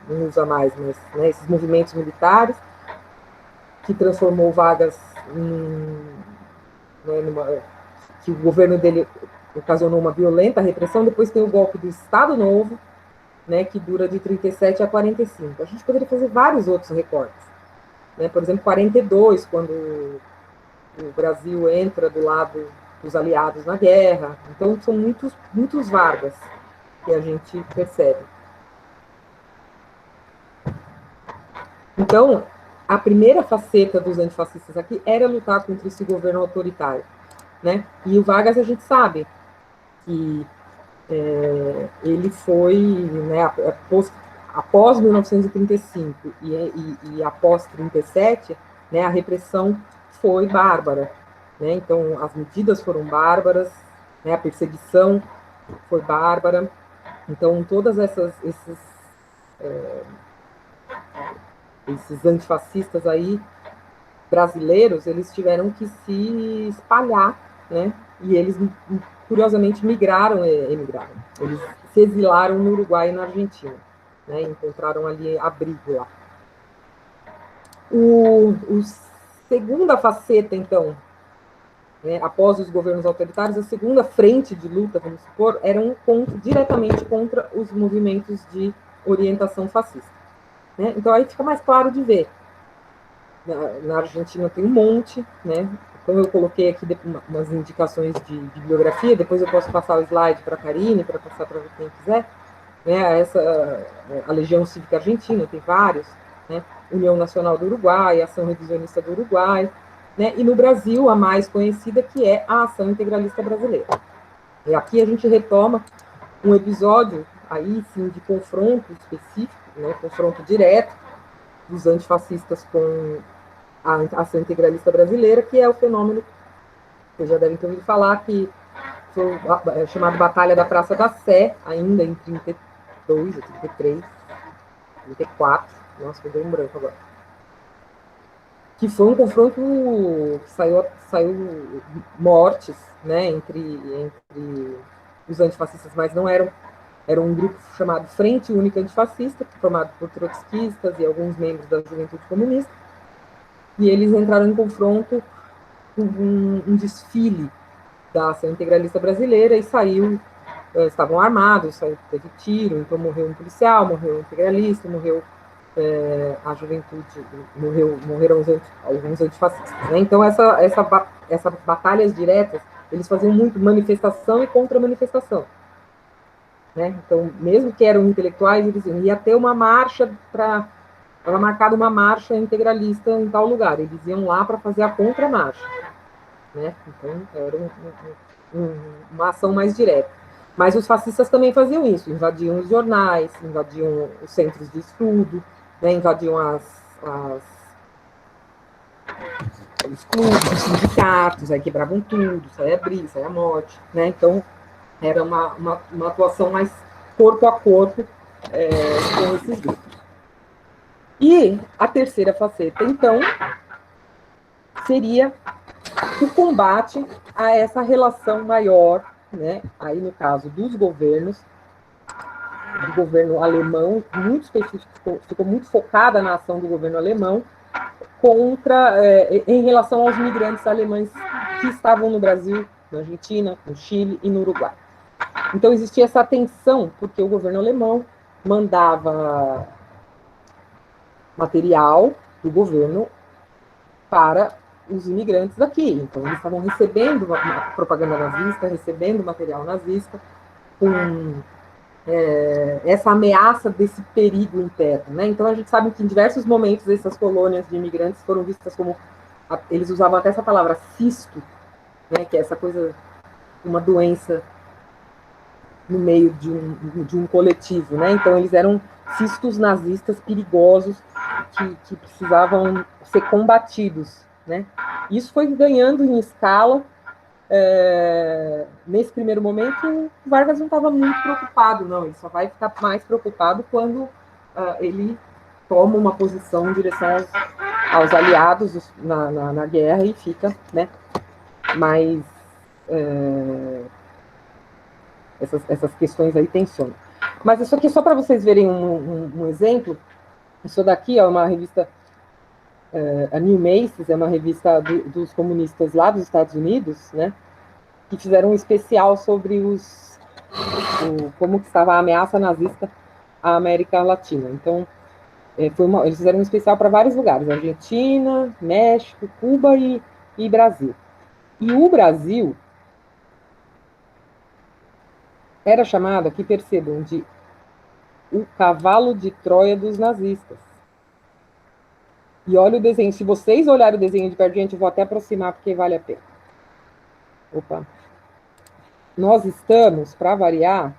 não usa mais, mas né, esses movimentos militares, que transformou Vargas que o governo dele ocasionou uma violenta repressão. Depois tem o golpe do Estado Novo, né, que dura de 37 a 45. A gente poderia fazer vários outros recortes. Né? Por exemplo, 42, quando o Brasil entra do lado dos aliados na guerra. Então, são muitos Vargas que a gente percebe. Então, a primeira faceta dos antifascistas aqui era lutar contra esse governo autoritário. Né? E o Vargas, a gente sabe que ele foi, né, após 1935 e após 37, né, a repressão foi bárbara. Né? Então, as medidas foram bárbaras, né, a perseguição foi bárbara. Então, todas esses antifascistas aí brasileiros, eles tiveram que se espalhar, né? E eles, curiosamente, emigraram. Eles se exilaram no Uruguai e na Argentina, né? Encontraram ali abrigo lá. O segunda faceta, então, né, após os governos autoritários, a segunda frente de luta, vamos supor, era diretamente contra os movimentos de orientação fascista. Né? Então, aí fica mais claro de ver. Na Argentina tem um monte, né? Então eu coloquei aqui umas indicações de bibliografia, depois eu posso passar o slide para a Karine, para passar para quem quiser. Né? A Legião Cívica Argentina, tem vários, né? União Nacional do Uruguai, Ação Revisionista do Uruguai, né? E no Brasil, a mais conhecida, que é a Ação Integralista Brasileira. E aqui a gente retoma um episódio, aí sim, de confronto específico, né? Confronto direto dos antifascistas com a Ação Integralista Brasileira, que é o fenômeno que vocês já devem ter ouvido falar, que foi chamado Batalha da Praça da Sé, ainda em 32, 33, 34, nossa, eu dei um branco agora. Que foi um confronto que saiu mortes, né, entre os antifascistas, mas não era um grupo chamado Frente Única Antifascista, formado por trotskistas e alguns membros da Juventude Comunista, e eles entraram em confronto com um desfile da Ação Integralista Brasileira e estavam armados, teve tiro, então morreu um policial, morreu um integralista, morreu a juventude, morreram alguns antifascistas. Né? Então, essas batalhas diretas, eles faziam muito manifestação e contra-manifestação. né? Então, mesmo que eram intelectuais, eles ia ter uma marcha estava marcada uma marcha integralista em tal lugar, eles iam lá para fazer a contramarcha, né? Então, era uma ação mais direta. Mas os fascistas também faziam isso, invadiam os jornais, invadiam os centros de estudo, né? Invadiam os clubes, os sindicatos, aí quebravam tudo, saía briga, saía morte, né? Então, era uma atuação mais corpo a corpo com esses grupos. E a terceira faceta, então, seria o combate a essa relação maior, né? Aí no caso dos governos, do governo alemão, muito específico, ficou muito focada na ação do governo alemão em relação aos migrantes alemães que estavam no Brasil, na Argentina, no Chile e no Uruguai. Então existia essa tensão, porque o governo alemão mandava material do governo para os imigrantes daqui. Então, eles estavam recebendo uma propaganda nazista, recebendo material nazista, com essa ameaça desse perigo interno, né? Então, a gente sabe que em diversos momentos essas colônias de imigrantes foram vistas como... Eles usavam até essa palavra cisto, né? Que é essa coisa, uma doença no meio de um coletivo, né? Então, eles eram cistos nazistas perigosos que precisavam ser combatidos, né? Isso foi ganhando em escala. Nesse primeiro momento, Vargas não estava muito preocupado, não. Ele só vai ficar mais preocupado quando ele toma uma posição em direção aos aliados na guerra e fica, né, mais... essas questões aí tensionam. Mas isso aqui é só para vocês verem um exemplo. Isso daqui é uma revista... a New Maces é uma revista dos comunistas lá dos Estados Unidos, né, que fizeram um especial sobre como que estava a ameaça nazista à América Latina. Então, eles fizeram um especial para vários lugares, Argentina, México, Cuba e Brasil. E o Brasil era chamado, aqui percebam, de o cavalo de Troia dos nazistas. E olha o desenho. Se vocês olharem o desenho de perto, gente, eu vou até aproximar, porque vale a pena. Opa. Nós estamos, para variar,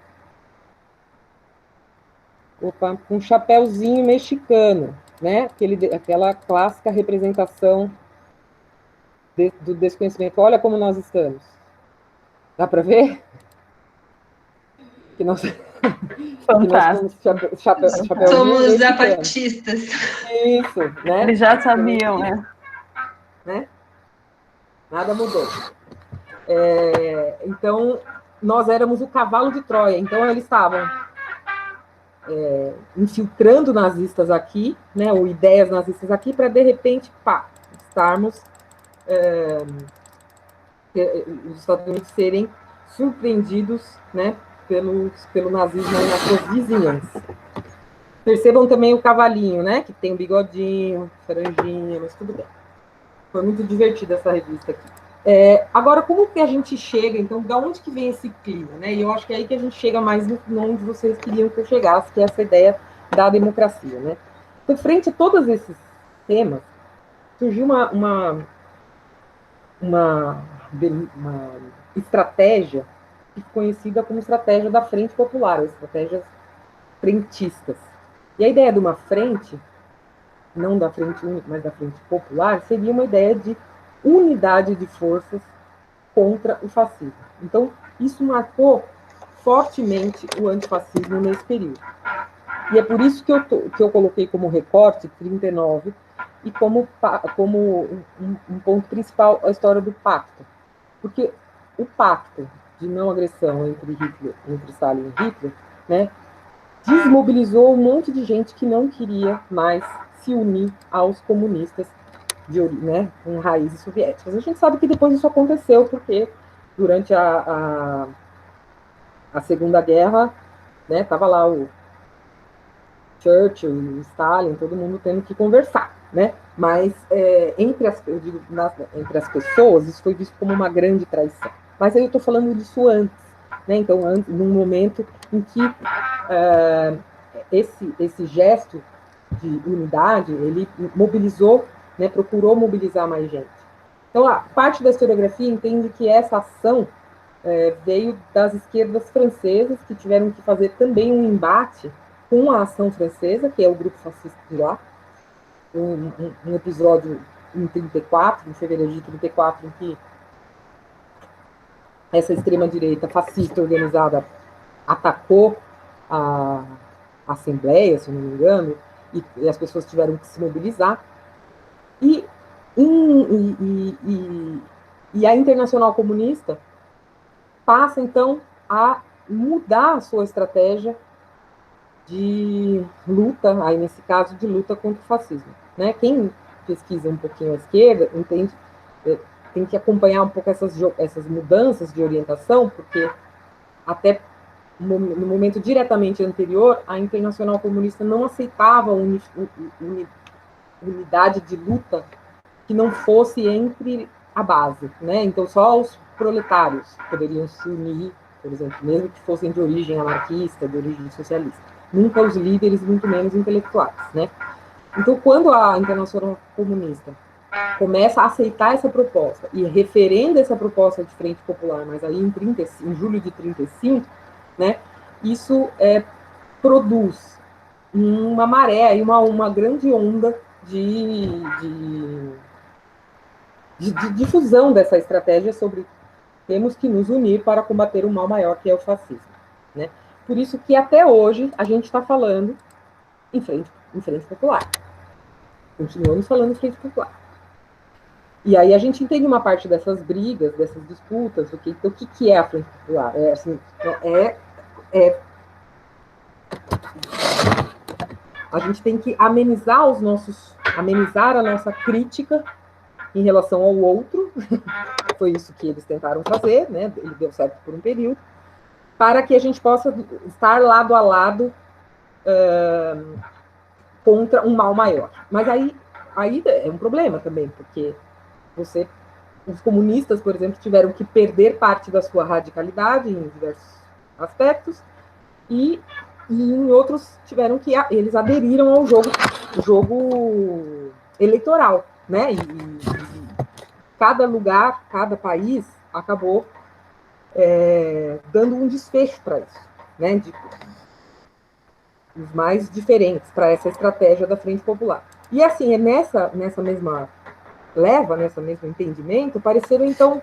com um chapéuzinho mexicano, né? Aquela clássica representação do desconhecimento. Olha como nós estamos. Dá para ver? Que nós... Fantástico. Somos zapatistas. Isso, né? Eles já sabiam, né? Nada mudou. Então, nós éramos o cavalo de Troia. Então, eles estavam infiltrando nazistas aqui, né? Ou ideias nazistas aqui, para, de repente, estarmos... os Estados Unidos serem surpreendidos, né? Pelo nazismo nas suas vizinhanças. Percebam também o cavalinho, né? Que tem um bigodinho, franjinha, mas tudo bem. Foi muito divertida essa revista aqui. Agora, como que a gente chega, então, de onde que vem esse clima, né? E eu acho que é aí que a gente chega mais no onde vocês queriam que eu chegasse, que é essa ideia da democracia, né? Então, frente a todos esses temas, surgiu uma estratégia conhecida como estratégia da Frente Popular, ou estratégias frentistas. E a ideia de uma frente, não da frente única, mas da frente popular, seria uma ideia de unidade de forças contra o fascismo. Então, isso marcou fortemente o antifascismo nesse período. E é por isso que eu coloquei como recorte 39 e como um ponto principal a história do pacto. Porque o pacto de não agressão entre Stalin e Hitler, né, desmobilizou um monte de gente que não queria mais se unir aos comunistas né, com raízes soviéticas. A gente sabe que depois isso aconteceu, porque durante a Segunda Guerra, né, estava lá o Churchill, o Stalin, todo mundo tendo que conversar, né? Mas entre as pessoas, isso foi visto como uma grande traição. Mas aí eu estou falando disso antes. né? Então, num momento em que esse gesto de unidade, ele mobilizou, né, procurou mobilizar mais gente. Então, a parte da historiografia entende que essa ação veio das esquerdas francesas, que tiveram que fazer também um embate com a ação francesa, que é o grupo fascista de lá. Um episódio em 34, em fevereiro de 34, em que essa extrema-direita fascista organizada atacou a Assembleia, se não me engano, e as pessoas tiveram que se mobilizar. E a Internacional Comunista passa, então, a mudar a sua estratégia de luta, aí nesse caso, de luta contra o fascismo. Né? Quem pesquisa um pouquinho à esquerda entende, tem que acompanhar um pouco essas mudanças de orientação, porque até no momento diretamente anterior, a Internacional Comunista não aceitava unidade de luta que não fosse entre a base, né? Então, só os proletários poderiam se unir, por exemplo, mesmo que fossem de origem anarquista, de origem socialista. Nunca os líderes, muito menos intelectuais, né? Então, quando a Internacional Comunista começa a aceitar essa proposta e referenda essa proposta de Frente Popular, mas aí em julho de 35, né? Isso produz uma maré, uma grande onda de difusão dessa estratégia sobre temos que nos unir para combater o mal maior que é o fascismo. Né? Por isso que até hoje a gente está falando em frente popular. Continuamos falando em frente popular. E aí a gente entende uma parte dessas brigas, dessas disputas, o que é a frente popular? A gente tem que amenizar a nossa crítica em relação ao outro, foi isso que eles tentaram fazer, né? Ele deu certo por um período, para que a gente possa estar lado a lado contra um mal maior. Mas aí é um problema também, porque os comunistas, por exemplo, tiveram que perder parte da sua radicalidade em diversos aspectos, e em outros tiveram que eles aderiram ao jogo eleitoral, né? E cada lugar, cada país acabou dando um desfecho para isso, né? Os mais diferentes para essa estratégia da Frente Popular. E assim, é nessa mesma leva, nesse mesmo entendimento, apareceram então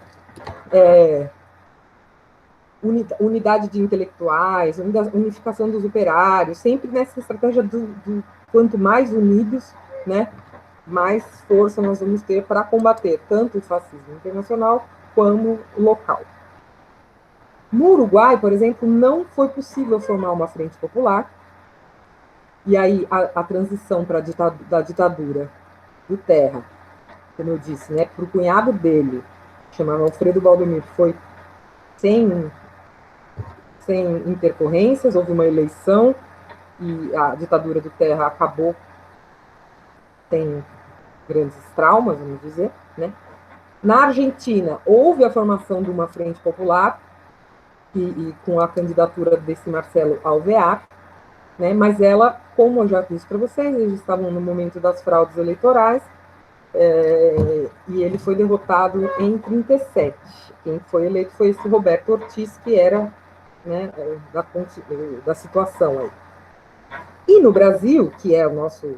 unidade de intelectuais, unificação dos operários, sempre nessa estratégia do quanto mais unidos, né, mais força nós vamos ter para combater tanto o fascismo internacional como o local. No Uruguai, por exemplo, não foi possível formar uma frente popular, e aí a transição da ditadura do Terra, como eu disse, né, para o cunhado dele, chamava Alfredo Baldomir, foi sem intercorrências, houve uma eleição e a ditadura do Terra acabou sem grandes traumas, vamos dizer, né? Na Argentina, houve a formação de uma frente popular e com a candidatura desse Marcelo Alvear, né? Mas ela, como eu já disse para vocês, eles estavam no momento das fraudes eleitorais e ele foi derrotado em 37. Quem foi eleito foi esse Roberto Ortiz, que era, né, da situação aí. E no Brasil, que é o nosso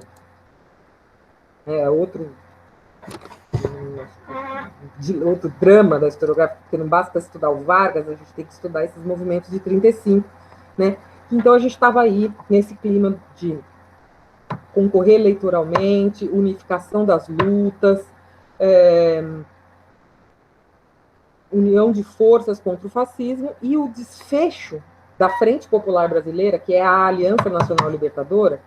outro drama da historiografia, porque não basta estudar o Vargas, a gente tem que estudar esses movimentos de 35, né? Então a gente estava aí nesse clima de concorrer eleitoralmente, unificação das lutas, união de forças contra o fascismo, e o desfecho da Frente Popular Brasileira, que é a Aliança Nacional Libertadora.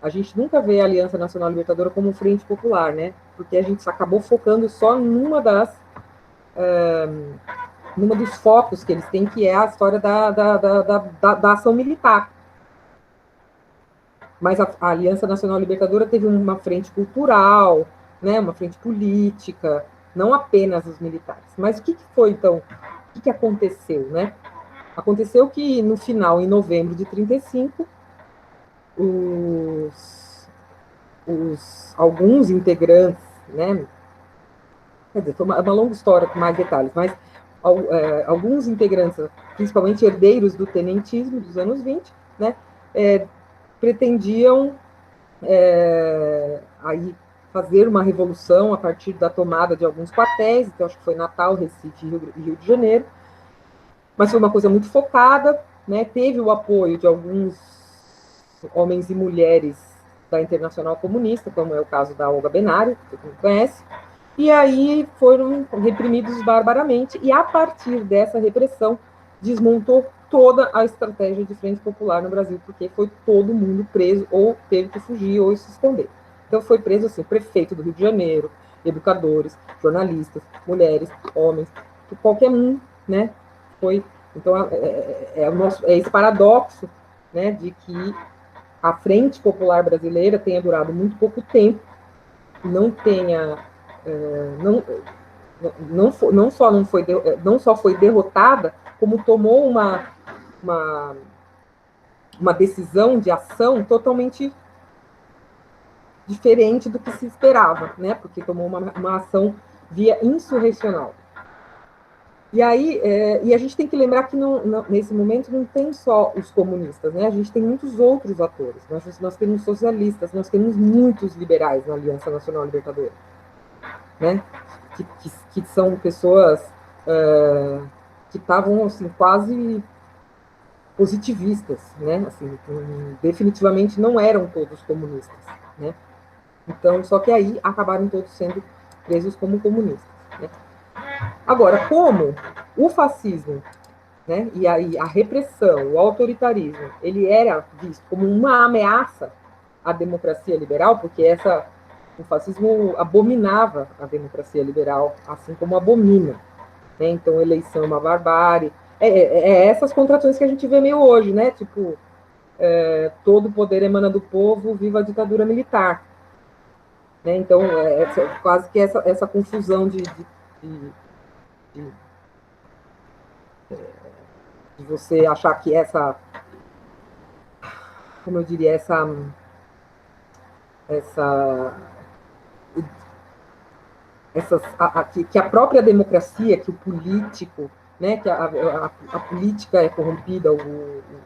A gente nunca vê a Aliança Nacional Libertadora como Frente Popular, né? Porque a gente acabou focando só numa dos focos que eles têm, que é a história da ação militar. Mas a Aliança Nacional Libertadora teve uma frente cultural, né? Uma frente política, não apenas os militares. Mas o que foi, então? O que aconteceu, né? Aconteceu que, no final, em novembro de 1935, alguns integrantes, né, quer dizer, foi uma longa história com mais detalhes, mas alguns integrantes, principalmente herdeiros do tenentismo dos anos 20, né, pretendiam aí fazer uma revolução a partir da tomada de alguns quartéis, então acho que foi Natal, Recife e Rio de Janeiro, mas foi uma coisa muito focada, né, teve o apoio de alguns homens e mulheres da Internacional Comunista, como é o caso da Olga Benário, que todo mundo conhece, e aí foram reprimidos barbaramente, e a partir dessa repressão desmontou toda a estratégia de Frente Popular no Brasil, porque foi todo mundo preso, ou teve que fugir, ou se esconder. Então foi preso, assim, prefeito do Rio de Janeiro, educadores, jornalistas, mulheres, homens, qualquer um, né, foi... Então é esse paradoxo, né, de que a Frente Popular Brasileira tenha durado muito pouco tempo, não tenha... não só foi derrotada, como tomou uma decisão de ação totalmente diferente do que se esperava, né? Porque tomou uma ação via insurrecional. E aí, a gente tem que lembrar que nesse momento não tem só os comunistas, né? A gente tem muitos outros atores. Nós temos socialistas, nós temos muitos liberais na Aliança Nacional Libertadora, né? Que são pessoas que estavam, assim, quase positivistas, né? Assim, definitivamente não eram todos comunistas, né? Então, só que aí acabaram todos sendo presos como comunistas, né? Agora, como o fascismo, né, e aí a repressão, o autoritarismo, ele era visto como uma ameaça à democracia liberal, porque o fascismo abominava a democracia liberal, assim como abomina, né? Então, eleição é uma barbárie. Essas contradições que a gente vê meio hoje, né? Tipo, todo o poder emana do povo, viva a ditadura militar. Né? Então, quase que essa confusão de você achar que como eu diria, que a própria democracia, que o político, né, que a política é corrompida,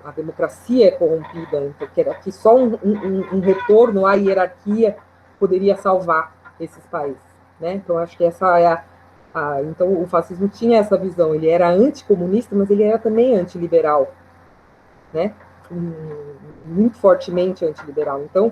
a democracia é corrompida, então, que só um retorno à hierarquia poderia salvar esses países. Né? Então, acho que essa é então, o fascismo tinha essa visão, ele era anticomunista, mas ele era também antiliberal, né? Muito fortemente antiliberal. Então,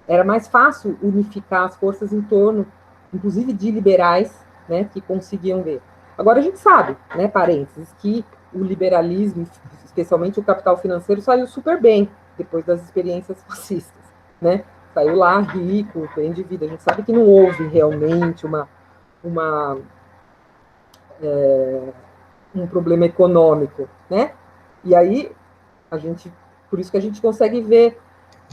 era mais fácil unificar as forças em torno, inclusive de liberais, né, que conseguiam ver. Agora, a gente sabe, né, parênteses, que o liberalismo, especialmente o capital financeiro, saiu super bem depois das experiências fascistas, né? Saiu lá rico, bem de vida. A gente sabe que não houve realmente um problema econômico, né? E aí, por isso que a gente consegue ver,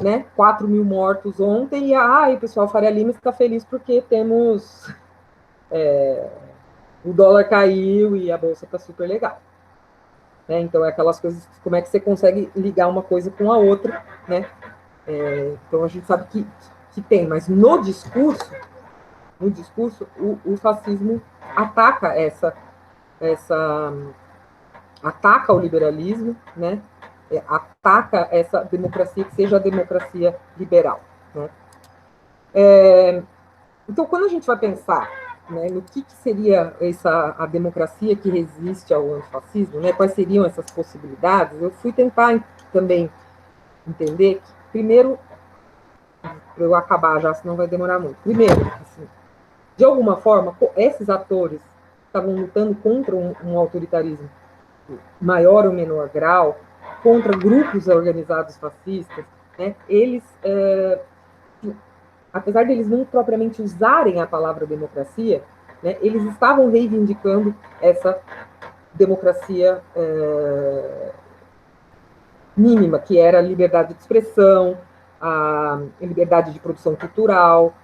né, 4 mil mortos ontem, e o pessoal Faria Lima está feliz porque temos o dólar caiu e a bolsa está super legal. Né? Então, é aquelas coisas, como é que você consegue ligar uma coisa com a outra, né? Então, a gente sabe que tem, mas no discurso, o fascismo ataca ataca o liberalismo, né? Ataca essa democracia que seja a democracia liberal, né? Então, quando a gente vai pensar, né, no que seria a democracia que resiste ao antifascismo, né, quais seriam essas possibilidades, eu fui tentar também entender que, primeiro, para eu acabar já, senão vai demorar muito. Primeiro, assim, de alguma forma, esses atores estavam lutando contra um autoritarismo maior ou menor grau, contra grupos organizados fascistas, né, eles, apesar de eles não propriamente usarem a palavra democracia, né, eles estavam reivindicando essa democracia mínima, que era a liberdade de expressão, a liberdade de produção cultural,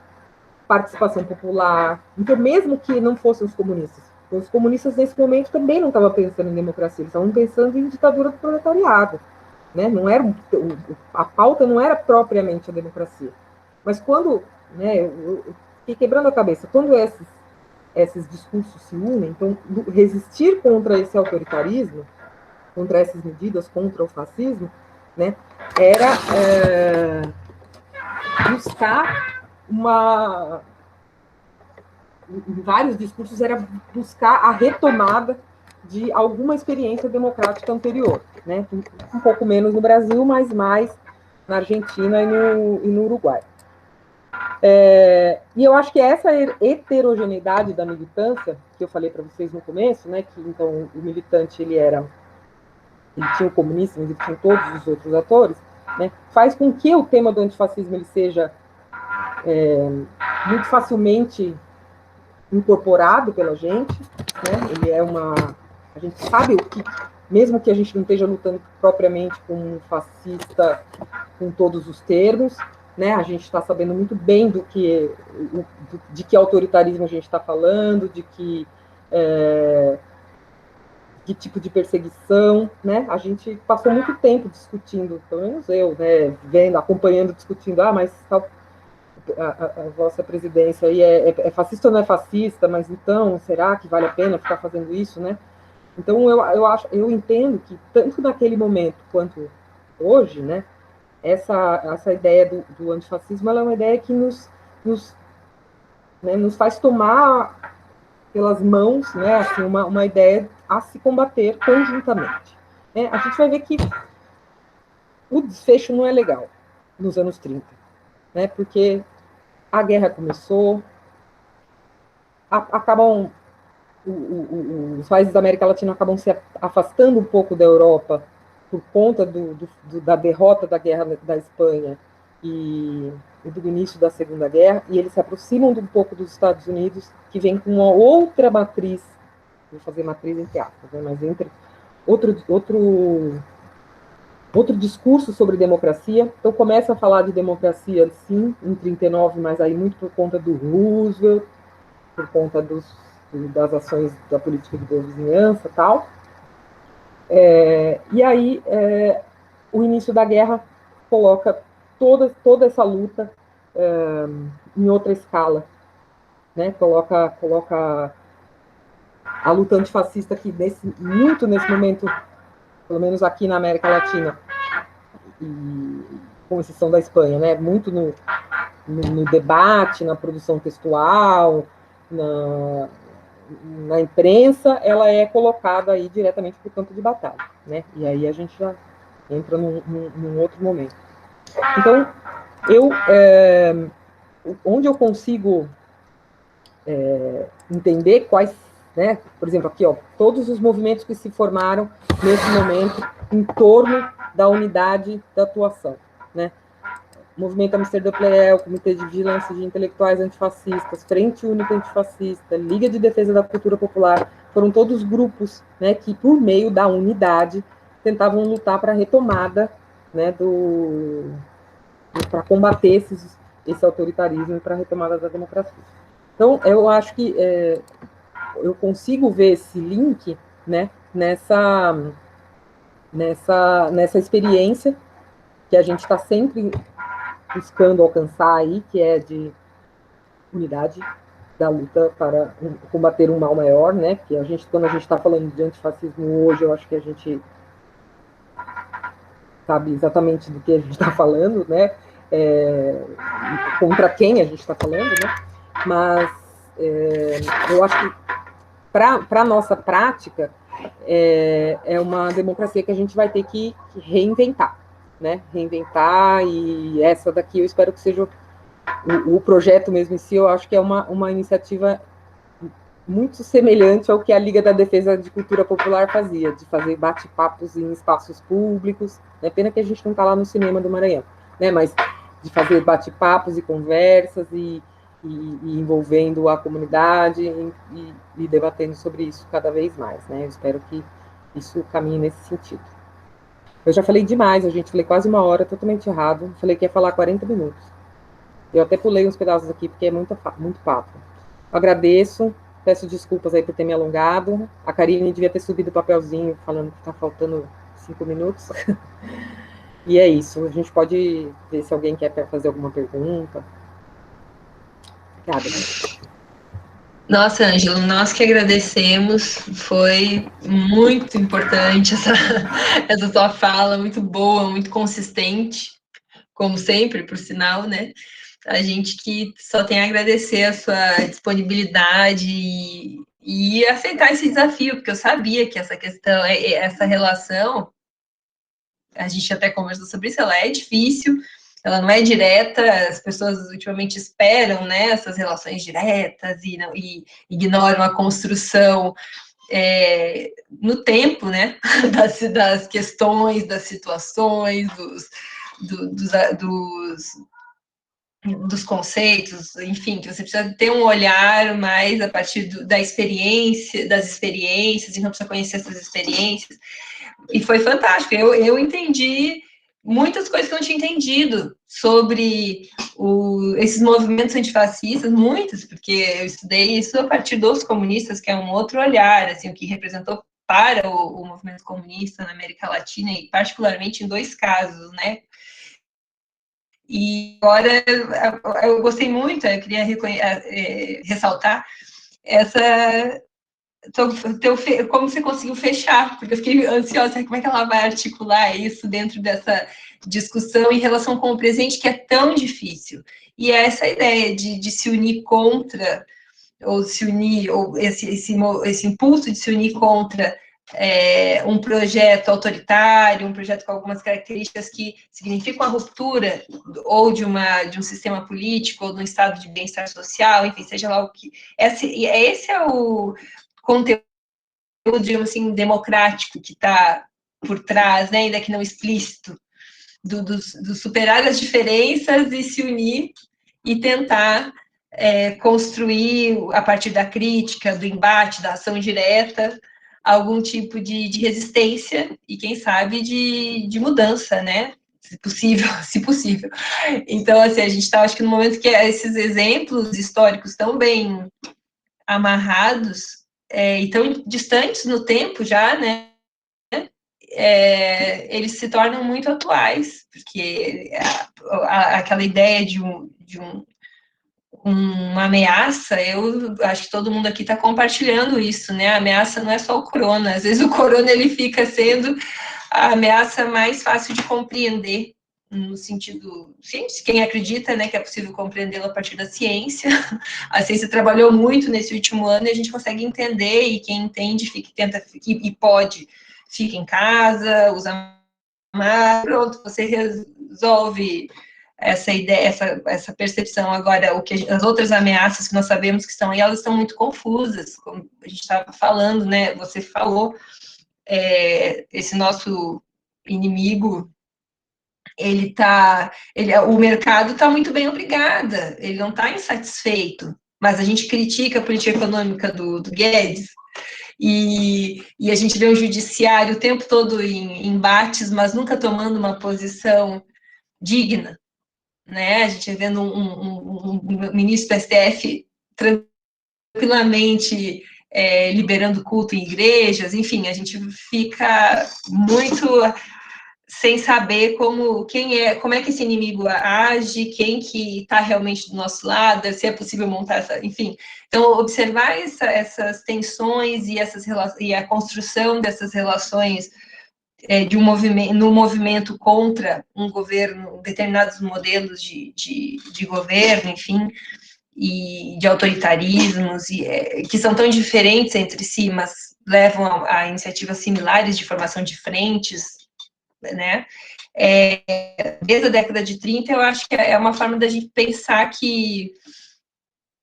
participação popular. Então, mesmo que não fossem os comunistas, Os comunistas, nesse momento, também não estavam pensando em democracia, eles estavam pensando em ditadura do proletariado. Né? Não era, a pauta não era propriamente a democracia. Mas quando, né, eu fiquei quebrando a cabeça, quando esses discursos se unem, então, resistir contra esse autoritarismo, contra essas medidas, contra o fascismo, né, era buscar em vários discursos, era buscar a retomada de alguma experiência democrática anterior, né? Um pouco menos no Brasil, mas mais na Argentina e no Uruguai. E eu acho que essa heterogeneidade da militância, que eu falei para vocês no começo, né, que então o militante ele tinha o comunista, mas ele tinha todos os outros atores, né, faz com que o tema do antifascismo ele seja muito facilmente incorporado pela gente, né? Ele é a gente sabe o que, mesmo que a gente não esteja lutando propriamente com um fascista com todos os termos, né? A gente está sabendo muito bem de que autoritarismo a gente está falando, de que tipo de perseguição, né? A gente passou muito tempo discutindo, pelo menos eu, né? Vendo, acompanhando, discutindo, mas a vossa presidência aí é fascista ou não é fascista, mas então, será que vale a pena ficar fazendo isso, né? Então, eu entendo que, tanto naquele momento quanto hoje, né, essa ideia do antifascismo, ela é uma ideia que nos faz tomar pelas mãos, né, assim, uma ideia a se combater conjuntamente. Né? A gente vai ver que o desfecho não é legal nos anos 30, né, porque a guerra começou, os países da América Latina acabam se afastando um pouco da Europa por conta da derrota da guerra da Espanha e do início da Segunda Guerra, e eles se aproximam um pouco dos Estados Unidos, que vem com uma outra matriz, vou fazer matriz entre aspas, né, mas entre outro discurso sobre democracia. Então começa a falar de democracia, sim, em 39, mas aí muito por conta do Roosevelt, por conta das ações da política de boa vizinhança e tal. E aí o início da guerra coloca toda essa luta em outra escala, né? Coloca a luta antifascista que muito nesse momento, pelo menos aqui na América Latina, e com exceção da Espanha, né? Muito no debate, na produção textual, na imprensa, ela é colocada aí diretamente para o campo de batalha, né? E aí a gente já entra num outro momento. Então, onde eu consigo entender quais, né? Por exemplo, aqui, todos os movimentos que se formaram nesse momento em torno da unidade da atuação, né? Movimento Amsterdã Pleyel, Comitê de Vigilância de Intelectuais Antifascistas, Frente Única Antifascista, Liga de Defesa da Cultura Popular, foram todos grupos, né, que, por meio da unidade, tentavam lutar para a retomada, né, para combater esse autoritarismo e para a retomada da democracia. Então, eu acho que eu consigo ver esse link, né, nessa experiência que a gente está sempre buscando alcançar aí, que é de unidade da luta para combater um mal maior, né? Que quando a gente está falando de antifascismo hoje, eu acho que a gente sabe exatamente do que a gente está falando, né? Contra quem a gente está falando, né? Mas eu acho que para a nossa prática é uma democracia que a gente vai ter que reinventar, né? Reinventar, e essa daqui eu espero que seja o projeto mesmo em si. Eu acho que é uma iniciativa muito semelhante ao que a Liga da Defesa de Cultura Popular fazia, de fazer bate-papos em espaços públicos, né? Pena que a gente não está lá no cinema do Maranhão, né? Mas de fazer bate-papos e conversas e envolvendo a comunidade e debatendo sobre isso cada vez mais, né? Eu espero que isso caminhe nesse sentido. Eu já falei demais, falei quase uma hora, totalmente errado. Falei que ia falar 40 minutos. Eu até pulei uns pedaços aqui, porque é muito papo. Agradeço, Peço desculpas aí por ter me alongado. A Karine devia ter subido o papelzinho falando que está faltando 5 minutos. E é isso. A gente pode ver se alguém quer fazer alguma pergunta. Obrigada. Nossa, Ângelo, nós que agradecemos, foi muito importante essa sua fala, muito boa, muito consistente, como sempre, por sinal, né? A gente que só tem a agradecer a sua disponibilidade e aceitar esse desafio, porque eu sabia que essa questão, essa relação, a gente até conversou sobre isso, ela é difícil, ela não é direta, as pessoas ultimamente esperam, né, essas relações diretas e ignoram a construção no tempo, né, das questões, das situações, dos conceitos, enfim, que você precisa ter um olhar mais a partir da experiência, das experiências, e não precisa conhecer essas experiências. E foi fantástico. Eu entendi muitas coisas que eu não tinha entendido sobre esses movimentos antifascistas, muitos, porque eu estudei isso a partir dos comunistas, que é um outro olhar, assim, o que representou para o movimento comunista na América Latina, e particularmente em 2 casos, né? E agora eu gostei muito, eu queria ressaltar essa como você conseguiu fechar, porque eu fiquei ansiosa, como é que ela vai articular isso dentro dessa discussão em relação com o presente, que é tão difícil. E é essa ideia de se unir contra, ou se unir, ou esse impulso de se unir contra um projeto autoritário, um projeto com algumas características que significam a ruptura ou de um sistema político, ou de um estado de bem-estar social, enfim, seja lá o que... Esse é o conteúdo, digamos assim, democrático que está por trás, né, ainda que não explícito, do superar as diferenças e se unir e tentar construir, a partir da crítica, do embate, da ação direta, algum tipo de resistência e, quem sabe, de mudança, né? Se possível, se possível. Então, assim, a gente está, acho que no momento que esses exemplos históricos estão bem amarrados e tão distantes no tempo já, né? Eles se tornam muito atuais, porque aquela ideia de uma ameaça, eu acho que todo mundo aqui está compartilhando isso, né? A ameaça não é só o corona, às vezes o corona ele fica sendo a ameaça mais fácil de compreender, no sentido, quem acredita, né, que é possível compreendê-la a partir da ciência. A ciência trabalhou muito nesse último ano e a gente consegue entender, e quem entende tenta e pode, fica em casa, usa mais, pronto, você resolve essa ideia, essa percepção. Agora, as outras ameaças que nós sabemos que estão aí, elas estão muito confusas, como a gente estava falando, né? Você falou, esse nosso inimigo, o mercado está muito bem, obrigada, ele não está insatisfeito, mas a gente critica a política econômica do Guedes, e a gente vê o judiciário o tempo todo em embates, mas nunca tomando uma posição digna, né? A gente vendo um ministro do STF tranquilamente liberando culto em igrejas, enfim, a gente fica muito sem saber como é que esse inimigo age, quem que está realmente do nosso lado, se é possível montar enfim. Então, observar essas tensões e a construção dessas relações no movimento contra um governo, determinados modelos de governo, enfim, e de autoritarismos, que são tão diferentes entre si, mas levam a iniciativas similares de formação de frentes, né? Desde a década de 30, eu acho que é uma forma da gente pensar que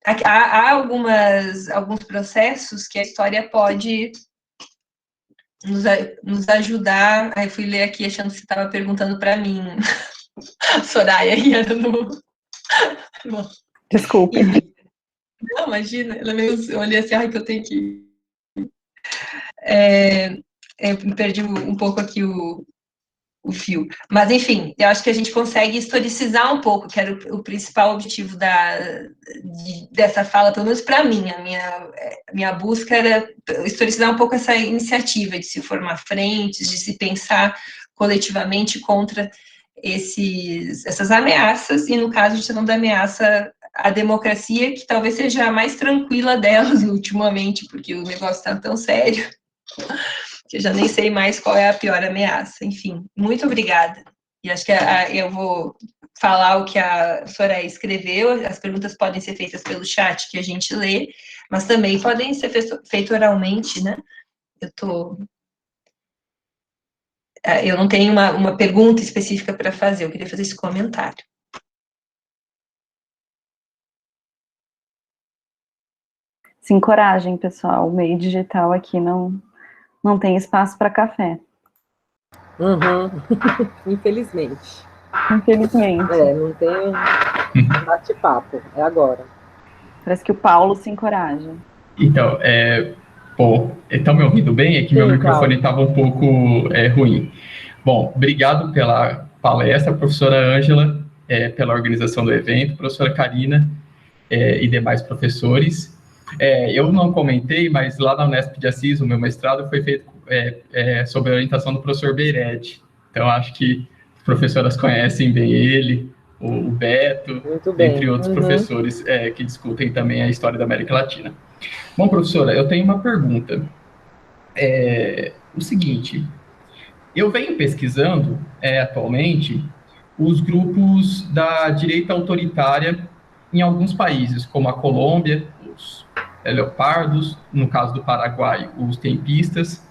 há alguns processos que a história pode nos ajudar. Aí fui ler aqui achando que você estava perguntando para mim, Soraya, e era no... Desculpe. Não, imagina, eu olhei assim, ai, que eu tenho que... eu perdi um pouco aqui o fio. Mas, enfim, eu acho que a gente consegue historicizar um pouco, que era o principal objetivo dessa fala, pelo menos para mim. A minha busca era historicizar um pouco essa iniciativa de se formar frentes, de se pensar coletivamente contra essas ameaças, e no caso, a gente está falando da ameaça à democracia, que talvez seja a mais tranquila delas ultimamente, porque o negócio está tão sério que eu já nem sei mais qual é a pior ameaça. Enfim, muito obrigada. E acho que eu vou falar o que a Soraya escreveu. As perguntas podem ser feitas pelo chat, que a gente lê, mas também podem ser feitas oralmente, né? Eu não tenho uma pergunta específica para fazer, eu queria fazer esse comentário. Se encorajem, pessoal. O meio digital aqui não tem espaço para café. Infelizmente. Infelizmente. Não tem bate-papo, é agora. Parece que o Paulo se encoraja. Então, estão me ouvindo bem? É que meu microfone estava um pouco ruim. Bom, obrigado pela palestra, professora Ângela, pela organização do evento, professora Karina e demais professores. Eu não comentei, mas lá na Unesp de Assis, o meu mestrado foi feito sob a orientação do professor Beired. Então, acho que as professoras conhecem bem ele, o Beto, entre outros professores que discutem também a história da América Latina. Bom, professora, eu tenho uma pergunta. O seguinte, eu venho pesquisando atualmente os grupos da direita autoritária em alguns países, como a Colômbia, os leopardos, no caso do Paraguai, os tempistas.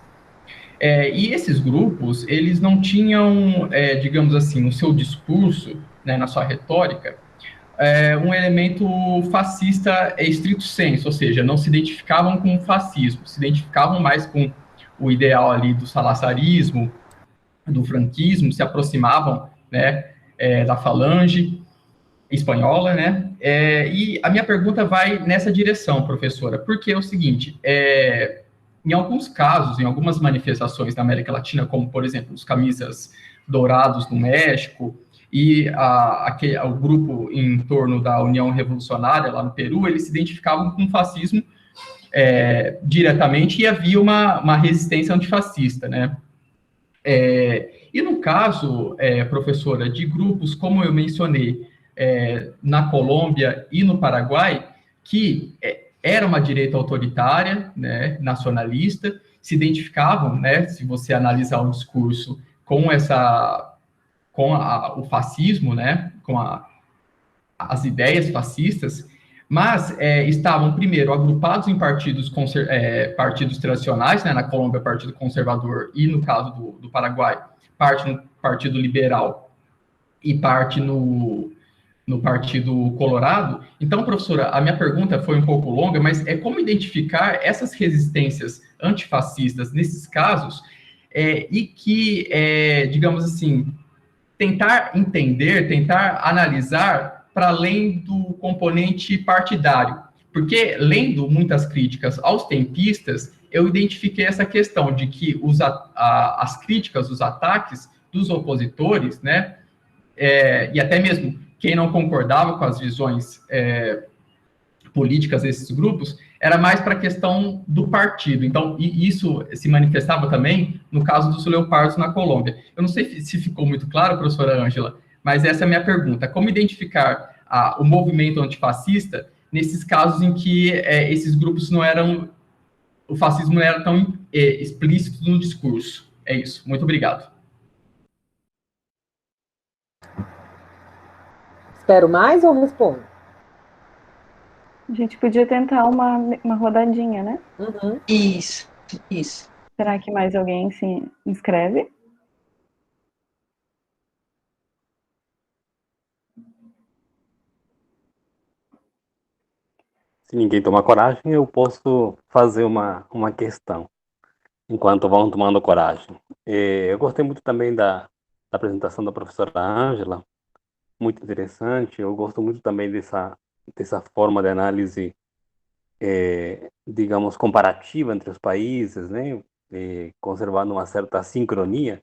E esses grupos, eles não tinham, digamos assim, no seu discurso, né, na sua retórica, um elemento fascista estrito sensu, ou seja, não se identificavam com o fascismo, se identificavam mais com o ideal ali do salazzarismo, do franquismo, se aproximavam, né, da falange espanhola, né, e a minha pergunta vai nessa direção, professora, porque é o seguinte, em alguns casos, em algumas manifestações na América Latina, como, por exemplo, os camisas dourados no México, e o grupo em torno da União Revolucionária, lá no Peru, eles se identificavam com o fascismo diretamente, e havia uma resistência antifascista, né? E no caso, professora, de grupos, como eu mencionei, na Colômbia e no Paraguai, que era uma direita autoritária, né, nacionalista, se identificavam, né, se você analisar o discurso, com o fascismo, né, com as ideias fascistas, mas estavam, primeiro, agrupados em partidos tradicionais, né, na Colômbia, Partido Conservador, e no caso do Paraguai, parte no Partido Liberal e parte no Partido Colorado. Então, professora, a minha pergunta foi um pouco longa, mas como identificar essas resistências antifascistas nesses casos e que, digamos assim, tentar entender, tentar analisar para além do componente partidário. Porque, lendo muitas críticas aos tempistas, eu identifiquei essa questão de que as críticas, os ataques dos opositores, né, e até mesmo quem não concordava com as visões políticas desses grupos, era mais para a questão do partido. Então, e isso se manifestava também no caso dos leopardos na Colômbia. Eu não sei se ficou muito claro, professora Ângela, mas essa é a minha pergunta. Como identificar o movimento antifascista nesses casos em que esses grupos o fascismo não era tão explícito no discurso? É isso. Muito obrigado. Espero mais ou respondo? A gente podia tentar uma rodadinha, né? Isso. Será que mais alguém se inscreve? Se ninguém tomar coragem, eu posso fazer uma questão, enquanto vão tomando coragem. Eu gostei muito também da apresentação da professora Ângela, muito interessante. Eu gosto muito também dessa forma de análise, digamos, comparativa entre os países, né? Conservando uma certa sincronia.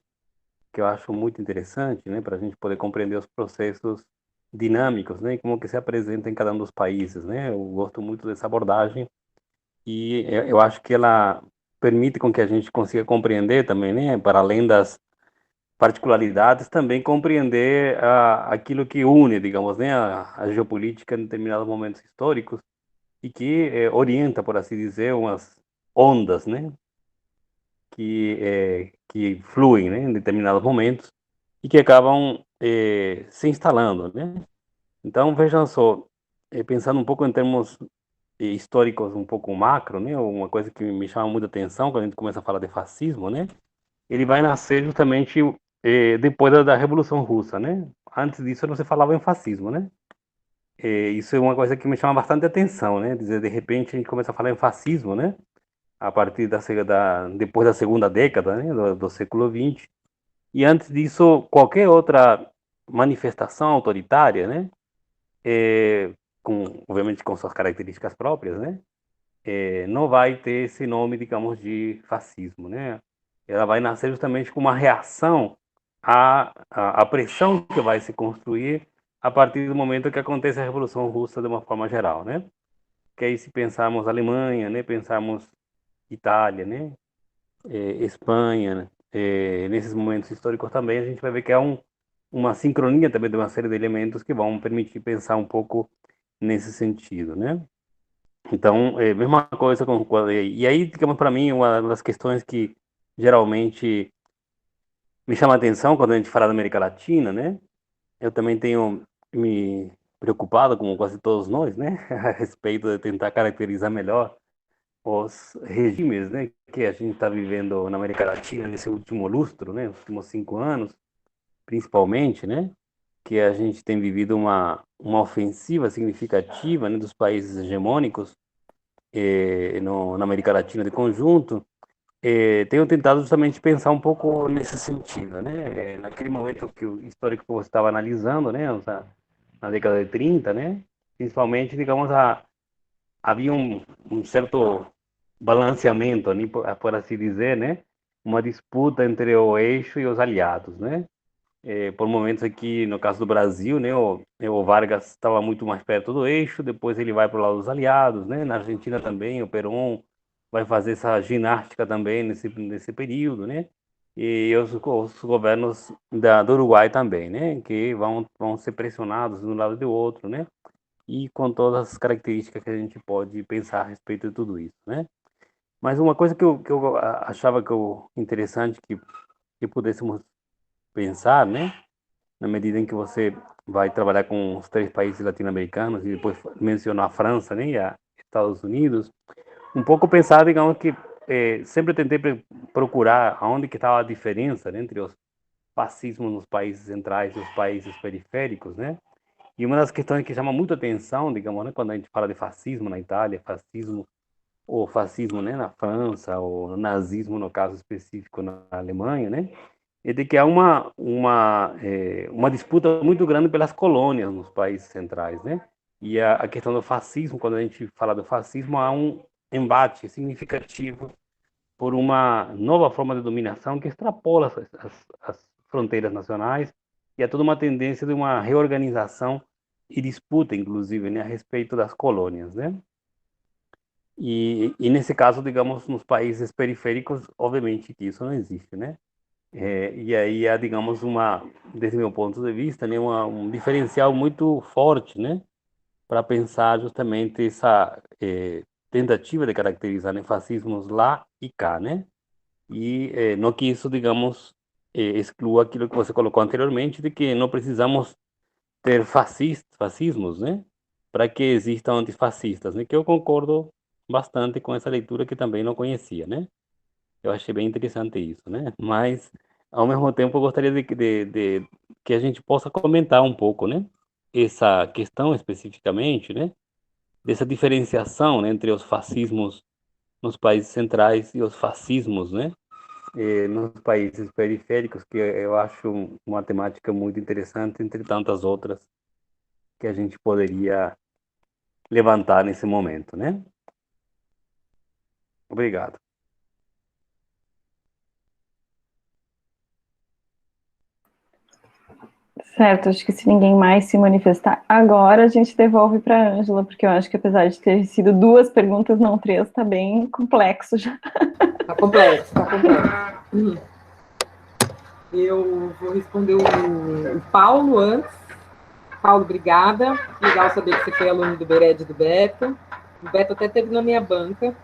que eu acho muito interessante, né, para a gente poder compreender os processos dinâmicos, né, e como que se apresenta em cada um dos países, né. Eu gosto muito dessa abordagem e eu acho que ela permite com que a gente consiga compreender também, né, para além das particularidades, também compreender aquilo que une, digamos, né, a geopolítica em determinados momentos históricos e que orienta, por assim dizer, umas ondas, né, que fluem, né, em determinados momentos e que acabam se instalando, né. Então, vejam só, pensando um pouco em termos históricos um pouco macro, né, uma coisa que me chama muita atenção quando a gente começa a falar de fascismo, né, ele vai nascer justamente depois da Revolução Russa, né. Antes disso não se falava em fascismo, né. Isso é uma coisa que me chama bastante atenção, né, dizer, de repente a gente começa a falar em fascismo, né, a partir depois da segunda década, né, do século XX, e antes disso qualquer outra manifestação autoritária, né, obviamente com suas características próprias, né, não vai ter esse nome, digamos, de fascismo, né? Ela vai nascer justamente com uma reação à pressão que vai se construir a partir do momento que acontece a Revolução Russa de uma forma geral, né? Que aí se pensarmos Alemanha, né? Pensarmos Itália, né? Espanha, né? Nesses momentos históricos também a gente vai ver que há uma sincronia também de uma série de elementos que vão permitir pensar um pouco nesse sentido, né? Então, mesma coisa e aí, digamos, para mim, uma das questões que geralmente me chama a atenção quando a gente fala da América Latina, né? Eu também tenho me preocupado, como quase todos nós, né? A respeito de tentar caracterizar melhor os regimes, né? Que a gente está vivendo na América Latina nesse último lustro, né? Os últimos 5 anos, principalmente, né? Que a gente tem vivido uma ofensiva significativa, né, dos países hegemônicos na América Latina de conjunto, tenho tentado justamente pensar um pouco nesse sentido, né? Naquele momento que o histórico que você estava analisando, né, na década de 30, né, principalmente, digamos, havia um certo balanceamento, né, por assim dizer, né, uma disputa entre o eixo e os aliados, né? Por momentos aqui, no caso do Brasil, né, o Vargas estava muito mais perto do eixo, depois ele vai para o lado dos aliados, né? Na Argentina também, o Perón vai fazer essa ginástica também nesse período, né? E os governos do Uruguai também, né? Que vão ser pressionados de um lado e do outro, né? E com todas as características que a gente pode pensar a respeito de tudo isso, né? Mas uma coisa que eu achava interessante que pudéssemos pensar, né? Na medida em que você vai trabalhar com os 3 países latino-americanos e depois mencionar a França, né, e a Estados Unidos, um pouco pensar, digamos que sempre tentei procurar aonde que estava a diferença, né, entre os fascismos nos países centrais e os países periféricos, né? E uma das questões que chama muito atenção, digamos, né, quando a gente fala de fascismo na Itália, fascismo, né, na França, ou nazismo no caso específico na Alemanha, né? É de que há uma disputa muito grande pelas colônias nos países centrais, né? E a questão do fascismo, quando a gente fala do fascismo, há um embate significativo por uma nova forma de dominação que extrapola as fronteiras nacionais e há toda uma tendência de uma reorganização e disputa, inclusive, né, a respeito das colônias, né? E nesse caso, digamos, nos países periféricos, obviamente que isso não existe, né? E aí há, digamos, desse meu ponto de vista, né, um diferencial muito forte, né, para pensar justamente essa tentativa de caracterizar, né, fascismos lá e cá, né, e não que isso, digamos, exclua aquilo que você colocou anteriormente, de que não precisamos ter fascismos, né, para que existam antifascistas, né, que eu concordo bastante com essa leitura que também não conhecia, né. Eu achei bem interessante isso, né? Mas, ao mesmo tempo, eu gostaria de que a gente possa comentar um pouco, né? Essa questão especificamente, né? Dessa diferenciação, né, entre os fascismos nos países centrais e os fascismos, né? Nos países periféricos, que eu acho uma temática muito interessante, entre tantas outras que a gente poderia levantar nesse momento, né? Obrigado. Certo, acho que se ninguém mais se manifestar agora, a gente devolve para a Ângela, porque eu acho que apesar de ter sido 2 perguntas, não 3, está bem complexo já. Está complexo, está complexo. Eu vou responder o Paulo antes. Paulo, obrigada. Legal saber que você foi aluno do Bered e do Beto. O Beto até esteve na minha banca.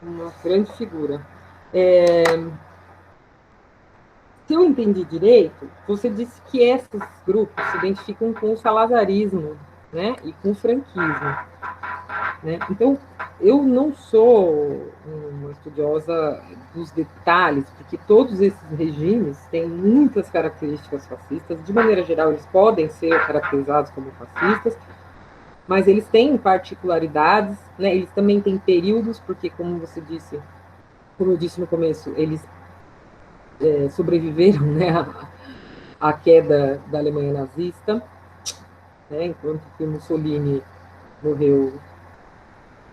Uma grande figura. Se eu entendi direito, você disse que esses grupos se identificam com o salazarismo, né, e com o franquismo. Né? Então, eu não sou uma estudiosa dos detalhes, porque todos esses regimes têm muitas características fascistas. De maneira geral, eles podem ser caracterizados como fascistas, mas eles têm particularidades, né? Eles também têm períodos, porque, como você disse, como eu disse no começo, eles sobreviveram, né, à queda da Alemanha nazista, né, enquanto que Mussolini morreu,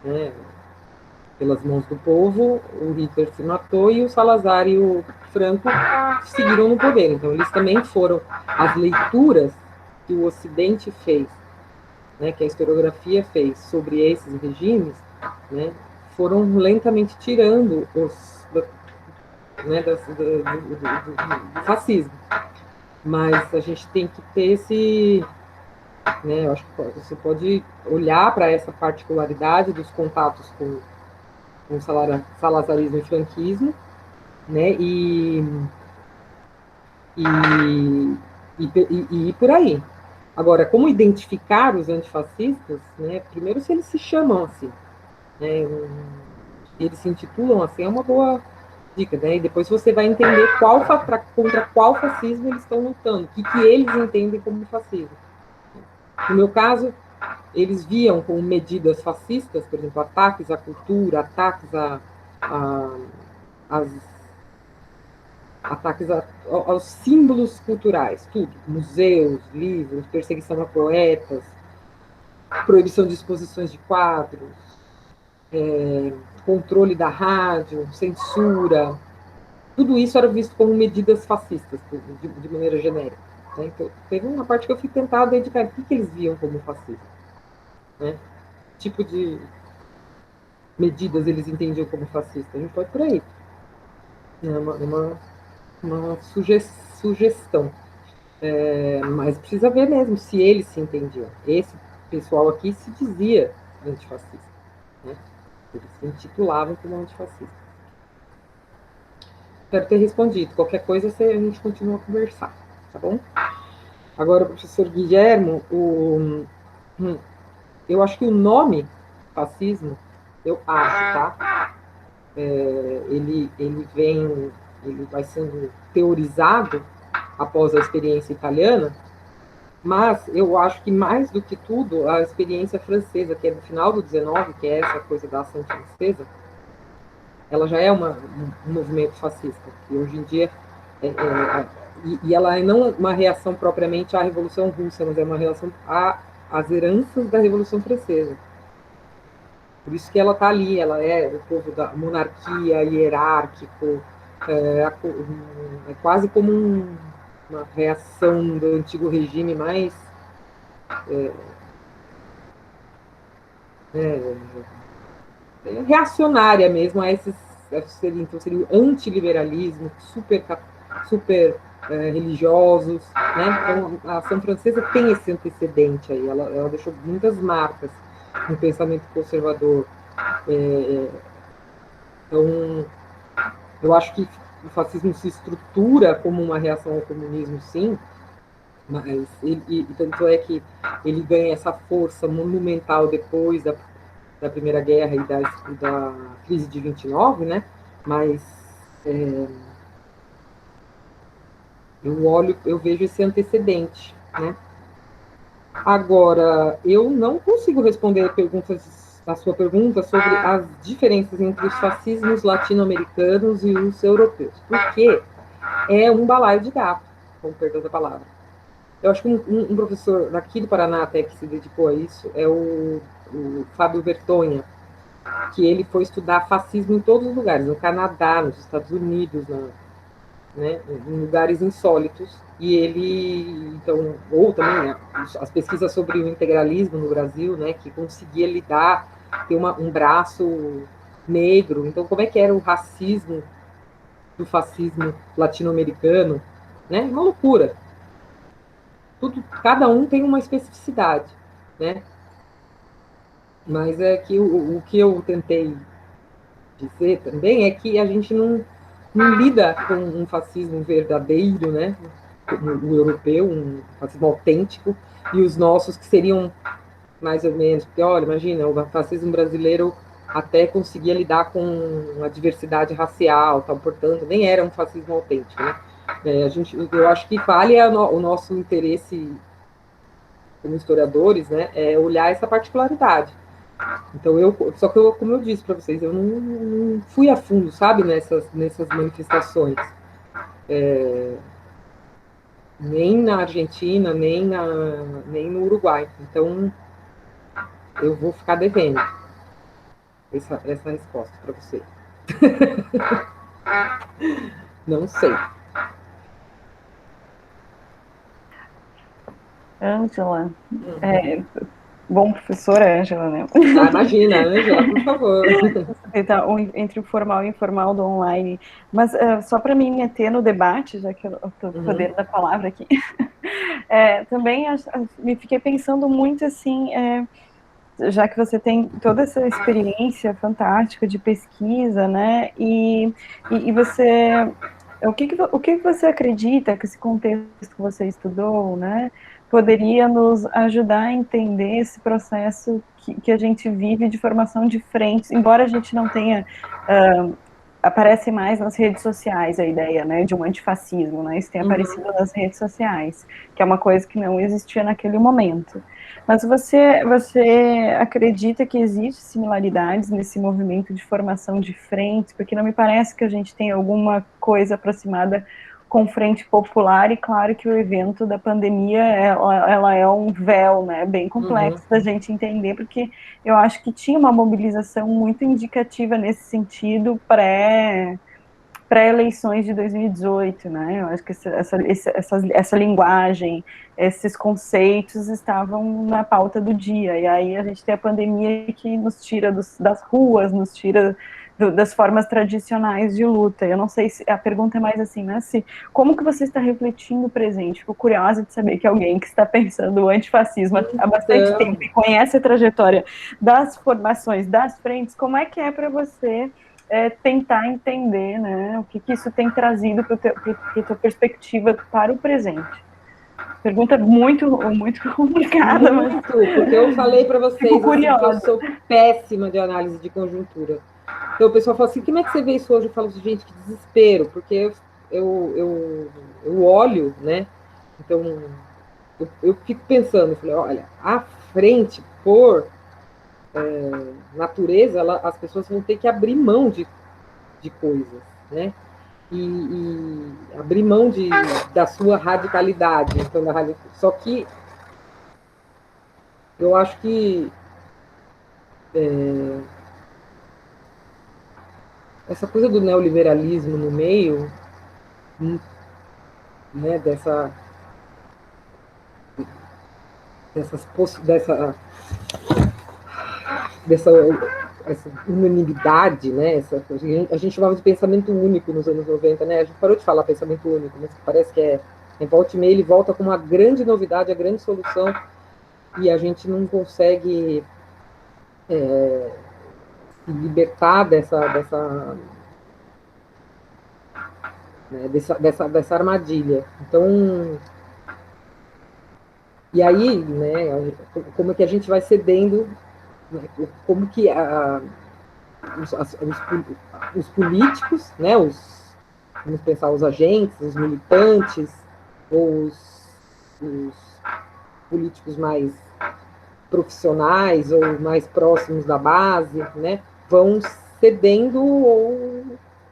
né, pelas mãos do povo, o Hitler se matou e o Salazar e o Franco seguiram no poder. Então, eles também foram as leituras que o Ocidente fez, né, que a historiografia fez sobre esses regimes, né, foram lentamente tirando né, do fascismo. Mas a gente tem que ter esse... Né, eu acho que você pode olhar para essa particularidade dos contatos com salazarismo e franquismo, né, e ir por aí. Agora, como identificar os antifascistas? Né, primeiro, se eles se chamam assim, né, eles se intitulam assim, é uma boa dica, né? E depois você vai entender contra qual fascismo eles estão lutando, o que eles entendem como fascismo. No meu caso, eles viam como medidas fascistas, por exemplo, ataques à cultura, ataques aos símbolos culturais, tudo, museus, livros, perseguição a poetas, proibição de exposições de quadros, controle da rádio, censura, tudo isso era visto como medidas fascistas, de maneira genérica. Né? Então, teve uma parte que eu fui tentar dedicar o que eles viam como fascismo. Né? Que tipo de medidas eles entendiam como fascista? A gente pode por aí. É uma sugestão. Mas precisa ver mesmo se eles se entendiam. Esse pessoal aqui se dizia antifascista. Né? Eles se intitulavam como antifascistas. Espero ter respondido. Qualquer coisa, a gente continua a conversar. Tá bom? Agora, o professor Guilhermo, eu acho que o nome fascismo, eu acho, tá? Ele vai sendo teorizado após a experiência italiana, mas eu acho que mais do que tudo, a experiência francesa, que é do final do 19, que é essa coisa da ação francesa, ela já é um movimento fascista, que hoje em dia e ela é não uma reação propriamente à Revolução Russa, mas é uma reação às heranças da Revolução Francesa. Por isso que ela está ali, ela é o povo da monarquia, hierárquico, é quase como uma reação do antigo regime mais reacionária mesmo a esses, então seria o antiliberalismo, super religiosos, né? Então, a ação francesa tem esse antecedente aí, ela deixou muitas marcas no pensamento conservador. Então, eu acho que o fascismo se estrutura como uma reação ao comunismo, sim, mas tanto é que ele ganha essa força monumental depois da Primeira Guerra e da crise de 29, né? Mas eu vejo esse antecedente, né? Agora, eu não consigo responder a sua pergunta sobre as diferenças entre os fascismos latino-americanos e os europeus, porque é um balaio de gato, com perdão da palavra. Eu acho que um professor daqui do Paraná até que se dedicou a isso é o Fábio Bertonha, que ele foi estudar fascismo em todos os lugares, no Canadá, nos Estados Unidos, né, em lugares insólitos, e ele, então, ou também, né, as pesquisas sobre o integralismo no Brasil, né, que conseguia lidar, ter um braço negro, então como é que era o racismo do fascismo latino-americano, né, uma loucura. Tudo, cada um tem uma especificidade, né, mas é que o que eu tentei dizer também é que a gente não lida com um fascismo verdadeiro, né? O europeu, um fascismo autêntico, e os nossos que seriam mais ou menos, porque olha, imagina, o fascismo brasileiro até conseguia lidar com a diversidade racial, tal, portanto, nem era um fascismo autêntico, né? Eu acho que falha o nosso interesse como historiadores, né, é olhar essa particularidade. Então, só que como eu disse para vocês, eu não fui a fundo, sabe, nessas manifestações. Nem na Argentina, nem no Uruguai. Então, eu vou ficar devendo essa resposta para você. Não sei. Ângela, bom, professora Ângela, né? Ah, imagina, Ângela, por favor. Então, entre o formal e o informal do online. Mas só para me meter no debate, já que eu estou podendo da palavra aqui, também me fiquei pensando muito assim, já que você tem toda essa experiência fantástica de pesquisa, né? E você, o que você acredita que esse contexto que você estudou, né, poderia nos ajudar a entender esse processo que a gente vive de formação de frentes, embora a gente não tenha aparece mais nas redes sociais a ideia, né, de um antifascismo, né, isso tem aparecido nas redes sociais, que é uma coisa que não existia naquele momento. Mas você acredita que existem similaridades nesse movimento de formação de frentes? Porque não me parece que a gente tem alguma coisa aproximada com frente popular, e claro que o evento da pandemia, ela é um véu, né, bem complexo da gente entender, porque eu acho que tinha uma mobilização muito indicativa nesse sentido pré-eleições de 2018, né? Eu acho que essa linguagem, esses conceitos estavam na pauta do dia, e aí a gente tem a pandemia que nos tira das ruas, nos tira das formas tradicionais de luta. Eu não sei se a pergunta é mais assim, né? Como que você está refletindo o presente? Fico curiosa de saber que alguém que está pensando o antifascismo há bastante tempo e conhece a trajetória das formações, das frentes, como é que é para você tentar entender, né, o que isso tem trazido para a tua perspectiva para o presente? Pergunta muito complicada, muito, porque eu falei para vocês assim, que eu sou péssima de análise de conjuntura. Então o pessoal fala assim, como é que você vê isso hoje? Eu falo assim, gente, que desespero, porque eu olho, né? Então eu fico pensando, eu falei, olha, à frente, por natureza, as pessoas vão ter que abrir mão de coisas, né? E abrir mão da sua radicalidade. Então, só que eu acho que essa coisa do neoliberalismo no meio, né, dessa essa unanimidade, né? A gente chamava de pensamento único nos anos 90, né? A gente parou de falar pensamento único, mas parece que em volta e meia ele volta com uma grande novidade, a grande solução, e a gente não consegue se libertar dessa armadilha. Então, e aí, né, como é que a gente vai cedendo, né, como que os políticos, né, vamos pensar, os agentes, os militantes, ou os políticos mais profissionais ou mais próximos da base, né, vão cedendo ou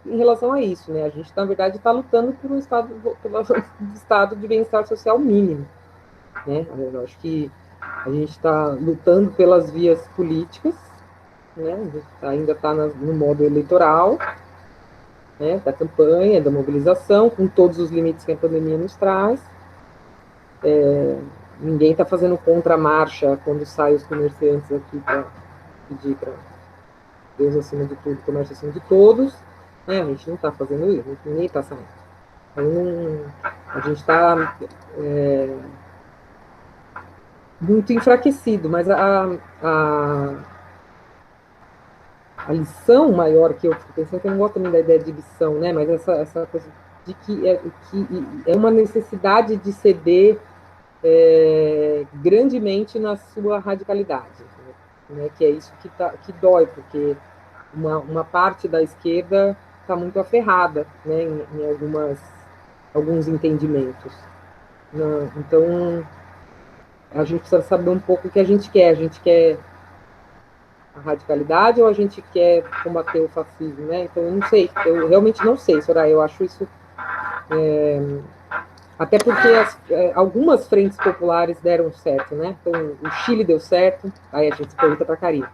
em relação a isso, né? A gente, na verdade, está lutando pelo estado de bem-estar social mínimo, né? Eu acho que a gente está lutando pelas vias políticas, né? Ainda está no modo eleitoral, né, da campanha, da mobilização, com todos os limites que a pandemia nos traz. Ninguém está fazendo contramarcha quando saem os comerciantes aqui para pedir para Deus acima de tudo, comércio acima de todos. Né? A gente não está fazendo isso, ninguém está saindo. Então, a gente está muito enfraquecido, mas a lição maior que eu fico pensando, que eu não gosto também da ideia de lição, né? Mas essa coisa de que é uma necessidade de ceder grandemente na sua radicalidade, né? Que é isso que dói, porque uma parte da esquerda está muito aferrada, né? Em alguns entendimentos. Então, a gente precisa saber um pouco o que a gente quer. A gente quer a radicalidade ou a gente quer combater o fascismo, né? Então, eu não sei. Eu realmente não sei, Soraya. Eu acho isso... até porque algumas frentes populares deram certo, né? Então, o Chile deu certo. Aí a gente pergunta para a Karina.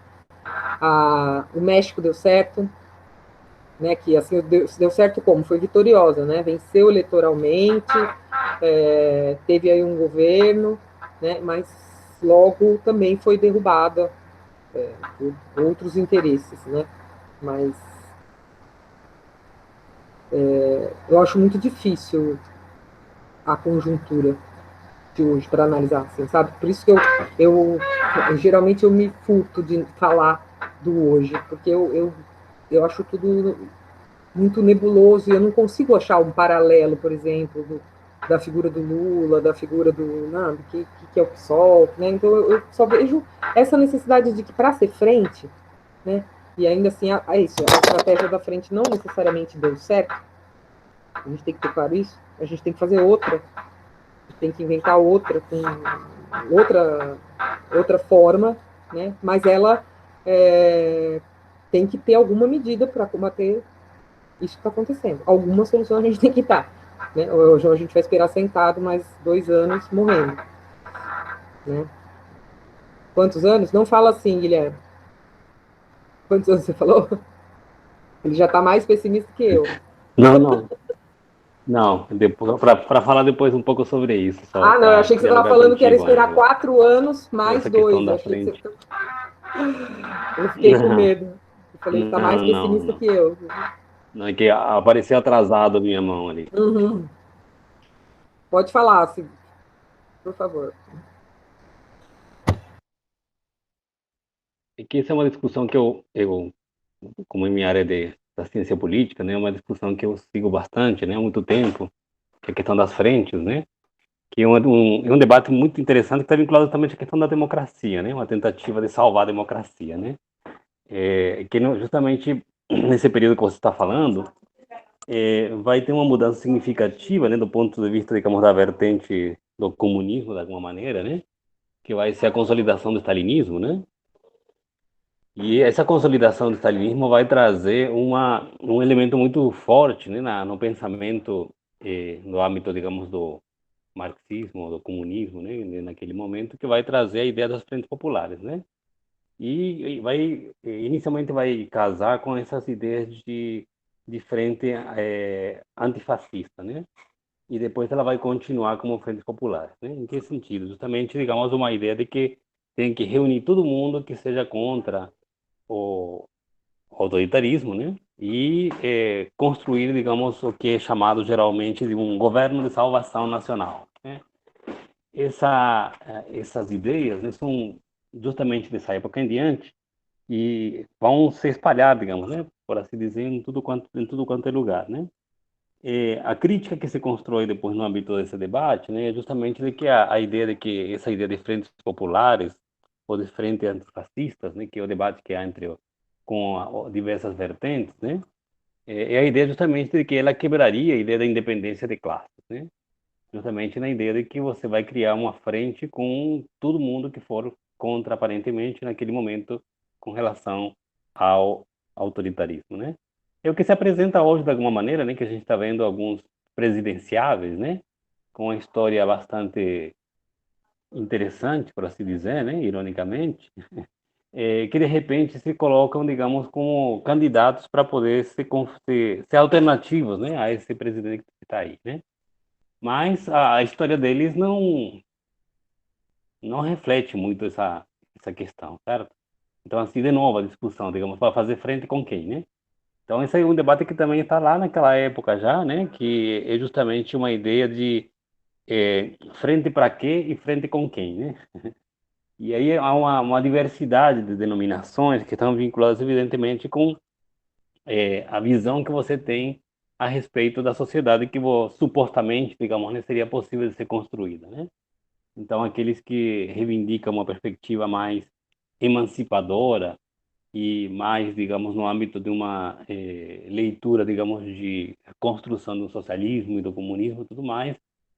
O México deu certo. Né, que assim deu certo como? Foi vitoriosa, né? Venceu eleitoralmente, teve aí um governo, né? Mas logo também foi derrubada por outros interesses, né? Mas eu acho muito difícil a conjuntura de hoje para analisar, assim, sabe? Por isso que eu geralmente eu me furto de falar do hoje, porque eu acho tudo muito nebuloso e eu não consigo achar um paralelo, por exemplo, da figura do Lula, da figura do que é o PSOL, né? Então eu só vejo essa necessidade de que para ser frente, né? E ainda assim é isso, a estratégia da frente não necessariamente deu certo. A gente tem que ter claro isso. A gente tem que fazer outra, a gente tem que inventar outra com outra forma, né? Mas ela tem que ter alguma medida para combater isso está acontecendo. Alguma solução a gente tem que dar. Né? Hoje a gente vai esperar sentado mais 2 anos morrendo. Né? Quantos anos? Não fala assim, Guilherme. Quantos anos você falou? Ele já está mais pessimista que eu. Não, para falar depois um pouco sobre isso, só Não, eu para achei que você estava dialogar falando que era contigo, esperar Ângela, 4 anos sobre mais essa questão 2. Eu da achei que frente. você... Eu fiquei com medo. Eu falei que está mais Não, pessimista não. que eu. Não, é que apareceu atrasado a minha mão ali. Uhum. Pode falar, por favor. É que essa é uma discussão que como em minha área da ciência política, né, é uma discussão que eu sigo bastante, né, há muito tempo, que é a questão das frentes, né, que é um debate muito interessante que está vinculado também à questão da democracia, né, uma tentativa de salvar a democracia, né, justamente nesse período que você está falando, vai ter uma mudança significativa, né, do ponto de vista, digamos, da vertente do comunismo, de alguma maneira, né, que vai ser a consolidação do stalinismo, né, e essa consolidação do stalinismo vai trazer um elemento muito forte, né, no pensamento, no âmbito, digamos, do marxismo, do comunismo, né, naquele momento, que vai trazer a ideia das frentes populares, né, inicialmente vai casar com essas ideias de frente antifascista, né, e depois ela vai continuar como frente popular, né, em que sentido? Justamente, digamos, uma ideia de que tem que reunir todo mundo que seja contra o autoritarismo, né? E construir, digamos, o que é chamado geralmente de um governo de salvação nacional, né? Essas ideias, né, são justamente dessa época em diante e vão se espalhar, digamos, né, por assim dizer, em tudo quanto é lugar, né? A crítica que se constrói depois no âmbito desse debate, né, é justamente de que a ideia de que essa ideia de frentes populares ou de frentes antifascistas, né, que é o debate que há com diversas vertentes, né, é a ideia justamente de que ela quebraria a ideia da independência de classes, né, justamente na ideia de que você vai criar uma frente com todo mundo que for contra, aparentemente, naquele momento, com relação ao autoritarismo, né? É o que se apresenta hoje, de alguma maneira, né? Que a gente está vendo alguns presidenciáveis, né? Com uma história bastante interessante, por assim dizer, né? Ironicamente, que de repente se colocam, digamos, como candidatos para poder ser alternativos, né, a esse presidente que está aí, né? Mas a história deles não reflete muito essa questão, certo? Então, assim, de novo, a discussão, digamos, para fazer frente com quem, né? Então, esse é um debate que também está lá naquela época já, né? Que é justamente uma ideia de frente para quê e frente com quem, né? E aí há uma diversidade de denominações que estão vinculadas, evidentemente, com a visão que você tem a respeito da sociedade que supostamente, digamos, né, seria possível de ser construída, né? Então, aqueles que reivindicam uma perspectiva mais emancipadora e mais, digamos, no âmbito de uma leitura, digamos, de construção do socialismo e do comunismo e tudo mais,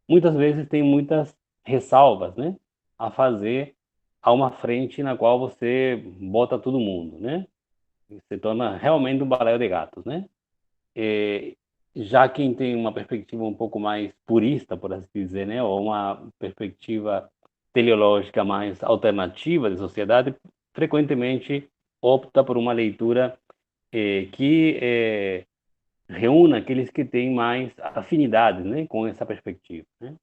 muitas vezes tem muitas ressalvas, né, a fazer a uma frente na qual você bota todo mundo, né? Se torna realmente um balaio de gatos, né? É, já quem tem uma perspectiva um pouco mais purista, por assim dizer, né, ou uma perspectiva teleológica mais alternativa de sociedade, frequentemente opta por uma leitura que reúna aqueles que têm mais afinidade, né, com essa perspectiva, né?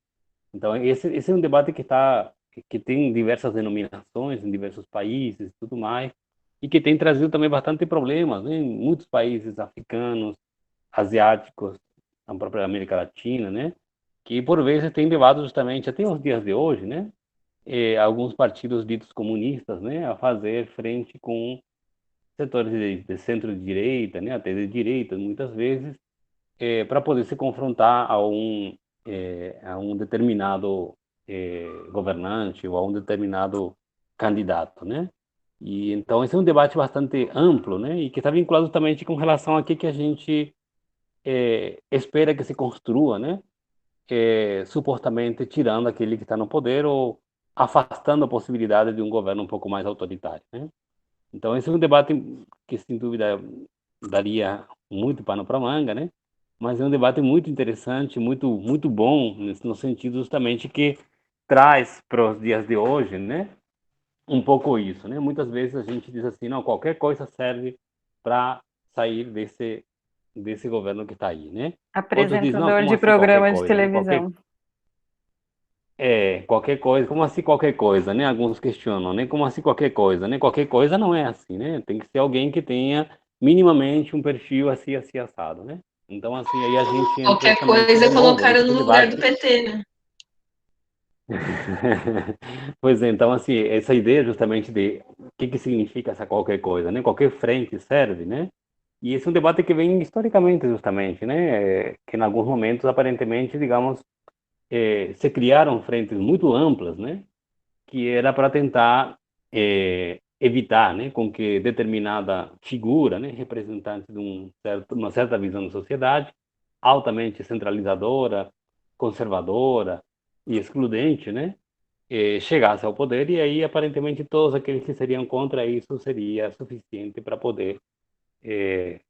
Então, esse é um debate que tem diversas denominações em diversos países e tudo mais, e que tem trazido também bastante problemas, né, em muitos países africanos, asiáticos, a própria América Latina, né? Que por vezes tem levado justamente até os dias de hoje, né? Alguns partidos ditos comunistas, né? A fazer frente com setores de centro-direita, né? Até de direita, muitas vezes, para poder se confrontar a um determinado governante ou a um determinado candidato, né? E então esse é um debate bastante amplo, né? E que está vinculado justamente com relação a que a gente espera que se construa, né? Supostamente tirando aquele que está no poder ou afastando a possibilidade de um governo um pouco mais autoritário, né? Então, esse é um debate que, sem dúvida, daria muito pano para manga, né? Mas é um debate muito interessante, muito bom, no sentido justamente que traz para os dias de hoje, né? Um pouco isso, né? Muitas vezes a gente diz assim, não, qualquer coisa serve para sair desse governo que está aí, né? Outros dizem, não, Apresentador como de assim qualquer programa de coisa, né? televisão. Qualquer coisa, como assim qualquer coisa, né? Alguns questionam, né? Como assim qualquer coisa, né? Qualquer coisa não é assim, né? Tem que ser alguém que tenha minimamente um perfil assim, assim, assado, né? Então, assim, aí a gente entra Qualquer justamente de coisa novo colocaram nesse no lugar do debate. PT, né? Pois é, então, assim, essa ideia justamente de o que significa essa qualquer coisa, né? Qualquer frente serve, né? E esse é um debate que vem historicamente, justamente, né? Que em alguns momentos, aparentemente, digamos, se criaram frentes muito amplas, né? Que era para tentar evitar, né, com que determinada figura, né, representante de uma certa visão da sociedade, altamente centralizadora, conservadora e excludente, né, chegasse ao poder e aí aparentemente todos aqueles que seriam contra isso seria suficiente para poder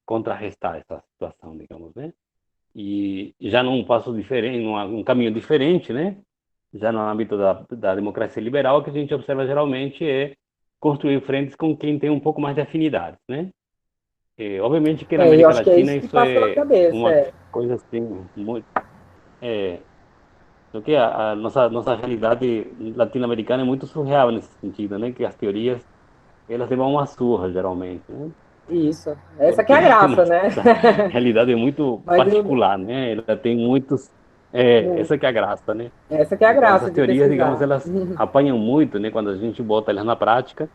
contrarrestar essa situação, digamos, né? E já num passo diferente, num caminho diferente, né? Já no âmbito da democracia liberal, o que a gente observa geralmente é construir frentes com quem tem um pouco mais de afinidade, né? Obviamente que na Eu América acho que é Latina isso que isso passa pela é cabeça. uma coisa assim, muito, é, porque a nossa realidade latino-americana é muito surreal nesse sentido, né? Que as teorias, elas levam uma surra, geralmente, né? Isso. Essa que Porque é a graça, nossa né? realidade é muito Mas particular, né? Ela tem muitos... essa que é a graça, né? essa que é a Então, graça essas de teorias, digamos, pesquisar. elas apanham muito, né? Quando a gente bota elas na prática,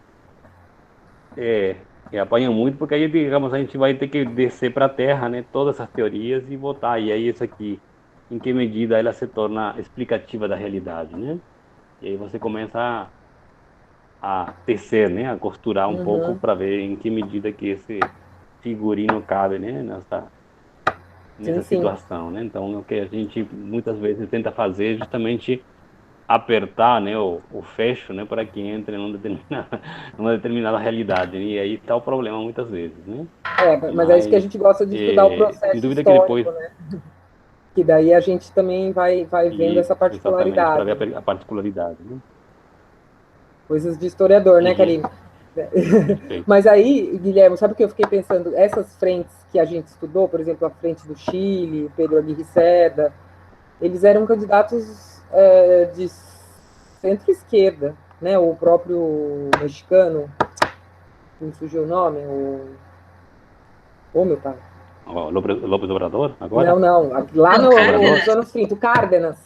e apanham muito, porque aí, digamos, a gente vai ter que descer para a terra, né? Todas essas teorias e botar. E aí, isso aqui, em que medida ela se torna explicativa da realidade, né? E aí você começa a tecer, né? A costurar um pouco Uhum. para ver em que medida que esse figurino cabe, né? Sim, Nessa sim. situação, né? Então, o que a gente muitas vezes tenta fazer é justamente apertar, né, o fecho, né, para que entre numa determinada realidade. E aí está o problema muitas vezes, né? Mas é isso que a Mas, gente gosta de estudar o sem processo dúvida que depois, histórico, né? Que daí a gente também vai vendo essa isso, exatamente, para particularidade. ver a particularidade, né? Coisas de historiador, né, Uhum. Karine? Mas aí, Guilherme, sabe o que eu fiquei pensando? Essas frentes que a gente estudou, por exemplo, a frente do Chile, Pedro Aguirre Cerda, eles eram candidatos de centro-esquerda, né? O próprio mexicano, me surgiu o nome, meu pai. O López Obrador, agora? Não, lá nos anos 30, o Cárdenas,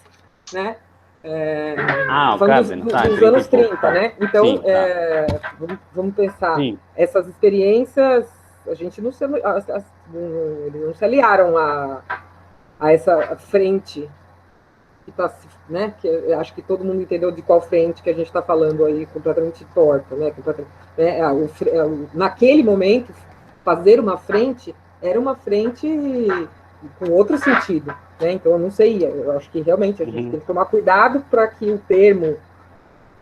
né? O Cárdenas, dos anos 30, né? Então, sim, vamos pensar, sim, essas experiências, a gente não se, eles não se aliaram a essa frente que está, né? Que eu acho que todo mundo entendeu de qual frente que a gente está falando aí, completamente torta, né? Naquele momento, fazer uma frente era uma frente com outro sentido, né? Então, eu não sei, eu acho que realmente a gente tem que tomar cuidado para que o termo,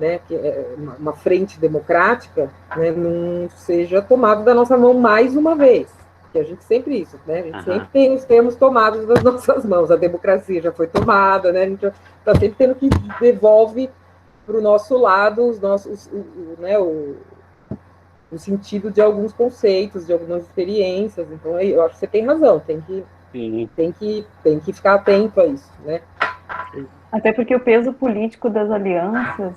né, que é uma frente democrática, né, não seja tomado da nossa mão mais uma vez. Porque a gente sempre isso, né? A gente sempre tem os termos tomados das nossas mãos. A democracia já foi tomada, né? A gente está sempre tendo que devolve para o nosso lado os nossos, né, o sentido de alguns conceitos, de algumas experiências. Então, eu acho que você tem razão, tem que ficar atento a isso, né? Até porque o peso político das alianças,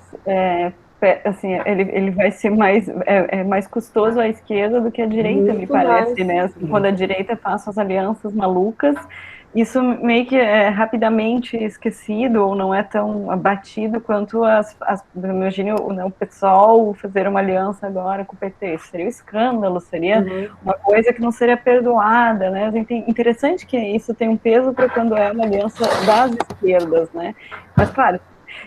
assim, ele vai ser mais custoso à esquerda do que à direita, muito me parece, né? Quando a direita faz as alianças malucas, isso meio que é rapidamente esquecido ou não é tão abatido quanto imagine o PSOL fazer uma aliança agora com o PT. Seria um escândalo, seria uma coisa que não seria perdoada, né? Interessante que isso tem um peso para quando é uma aliança das esquerdas, né? Mas, claro,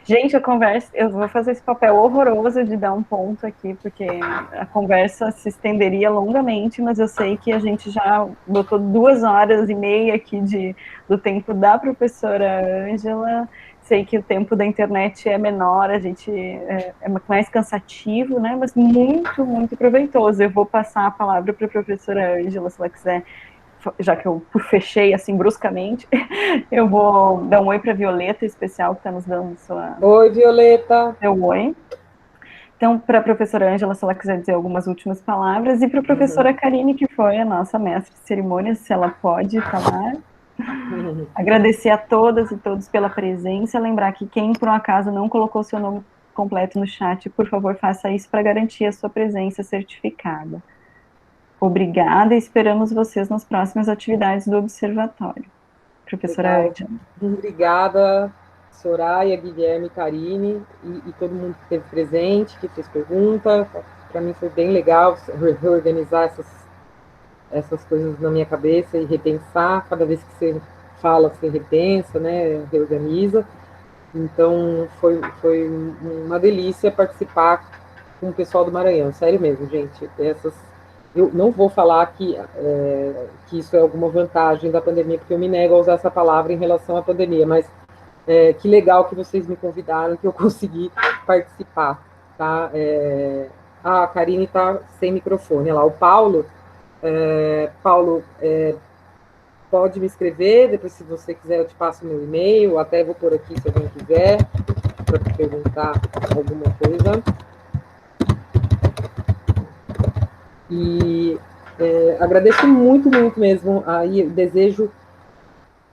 gente, a conversa, eu vou fazer esse papel horroroso de dar um ponto aqui, porque a conversa se estenderia longamente, mas eu sei que a gente já botou 2h30 aqui do tempo da professora Ângela, sei que o tempo da internet é menor, a gente é mais cansativo, né, mas muito, muito proveitoso. Eu vou passar a palavra para a professora Ângela, se ela quiser, já que eu fechei assim bruscamente, eu vou dar um oi para a Violeta, especial, que está nos dando sua... Oi, Violeta! Seu oi. Então, para a professora Ângela, se ela quiser dizer algumas últimas palavras, e para a professora Karine, que foi a nossa mestre de cerimônias, se ela pode falar. Agradecer a todas e todos pela presença, lembrar que quem, por um acaso, não colocou seu nome completo no chat, por favor, faça isso para garantir a sua presença certificada. Obrigada e esperamos vocês nas próximas atividades do Observatório. Professora Ângela. Obrigada, Soraya, Guilherme, Karine e todo mundo que esteve presente, que fez pergunta. Para mim foi bem legal reorganizar essas coisas na minha cabeça e repensar. Cada vez que você fala, você repensa, né? Reorganiza. Então, foi uma delícia participar com o pessoal do Maranhão. Sério mesmo, gente. Eu não vou falar que isso é alguma vantagem da pandemia, porque eu me nego a usar essa palavra em relação à pandemia, mas que legal que vocês me convidaram, que eu consegui participar, tá? A Karine está sem microfone, olha lá, o Paulo, pode me escrever, depois se você quiser eu te passo meu e-mail, até vou pôr aqui se alguém quiser, para te perguntar alguma coisa. E agradeço muito, muito mesmo, aí desejo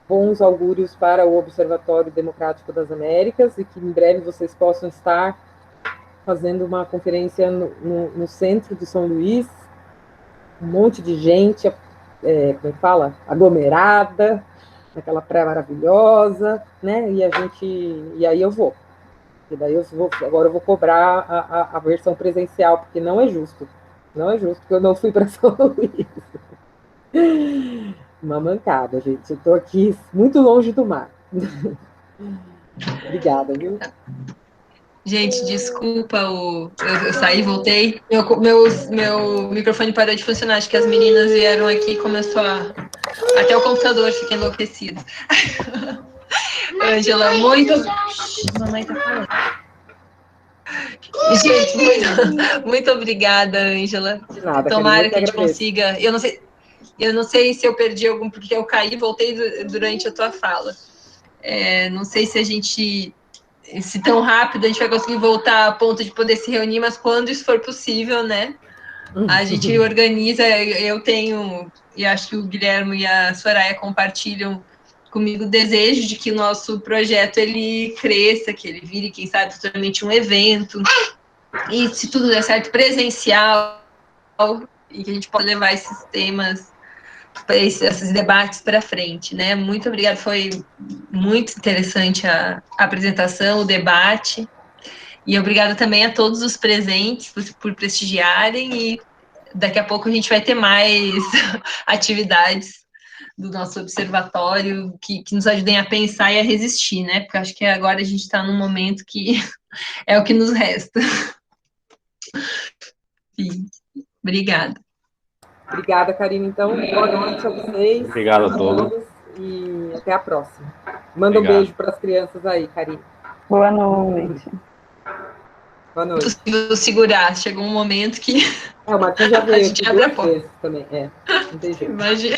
bons augúrios para o Observatório Democrático das Américas e que em breve vocês possam estar fazendo uma conferência no centro de São Luís, um monte de gente, como é que fala? Aglomerada, naquela praia maravilhosa, né? E aí eu vou. E daí agora eu vou cobrar a versão presencial, porque não é justo. Não é justo, porque eu não fui para São Luís. Uma mancada, gente. Eu estou aqui muito longe do mar. Obrigada, viu? Gente, desculpa, eu saí e voltei. Meu microfone parou de funcionar. Acho que as meninas vieram aqui e começou até o computador fica enlouquecido. Ângela, muito... Mamãe tá falando. Gente, muito obrigada, Ângela. Tomara que a gente consiga... Eu não sei se eu perdi algum, porque eu caí e voltei durante a tua fala. Não sei se a gente se tão rápido a gente vai conseguir voltar a ponto de poder se reunir, mas quando isso for possível, né? A gente organiza, eu tenho, e acho que o Guilherme e a Soraya compartilham comigo o desejo de que o nosso projeto ele cresça, que ele vire, quem sabe, futuramente um evento, e se tudo der certo, presencial, e que a gente possa levar esses temas, esses debates para frente, né? Muito obrigada, foi muito interessante a apresentação, o debate, e obrigada também a todos os presentes por prestigiarem, e daqui a pouco a gente vai ter mais atividades do nosso observatório que nos ajudem a pensar e a resistir, né? Porque acho que agora a gente está num momento que é o que nos resta. Sim. Obrigada. Obrigada, Karine. Então, boa noite a vocês. Obrigado a todos. E até a próxima. Manda um beijo para as crianças aí, Karine. Boa noite. Boa noite. Impossível segurar. Chegou um momento que O Marquinhos já veio aqui abre a 2 porta. vezes também. Não tem jeito. Imagina.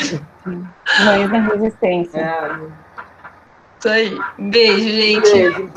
Mães da resistência. Isso aí. Beijo, gente. Beijo.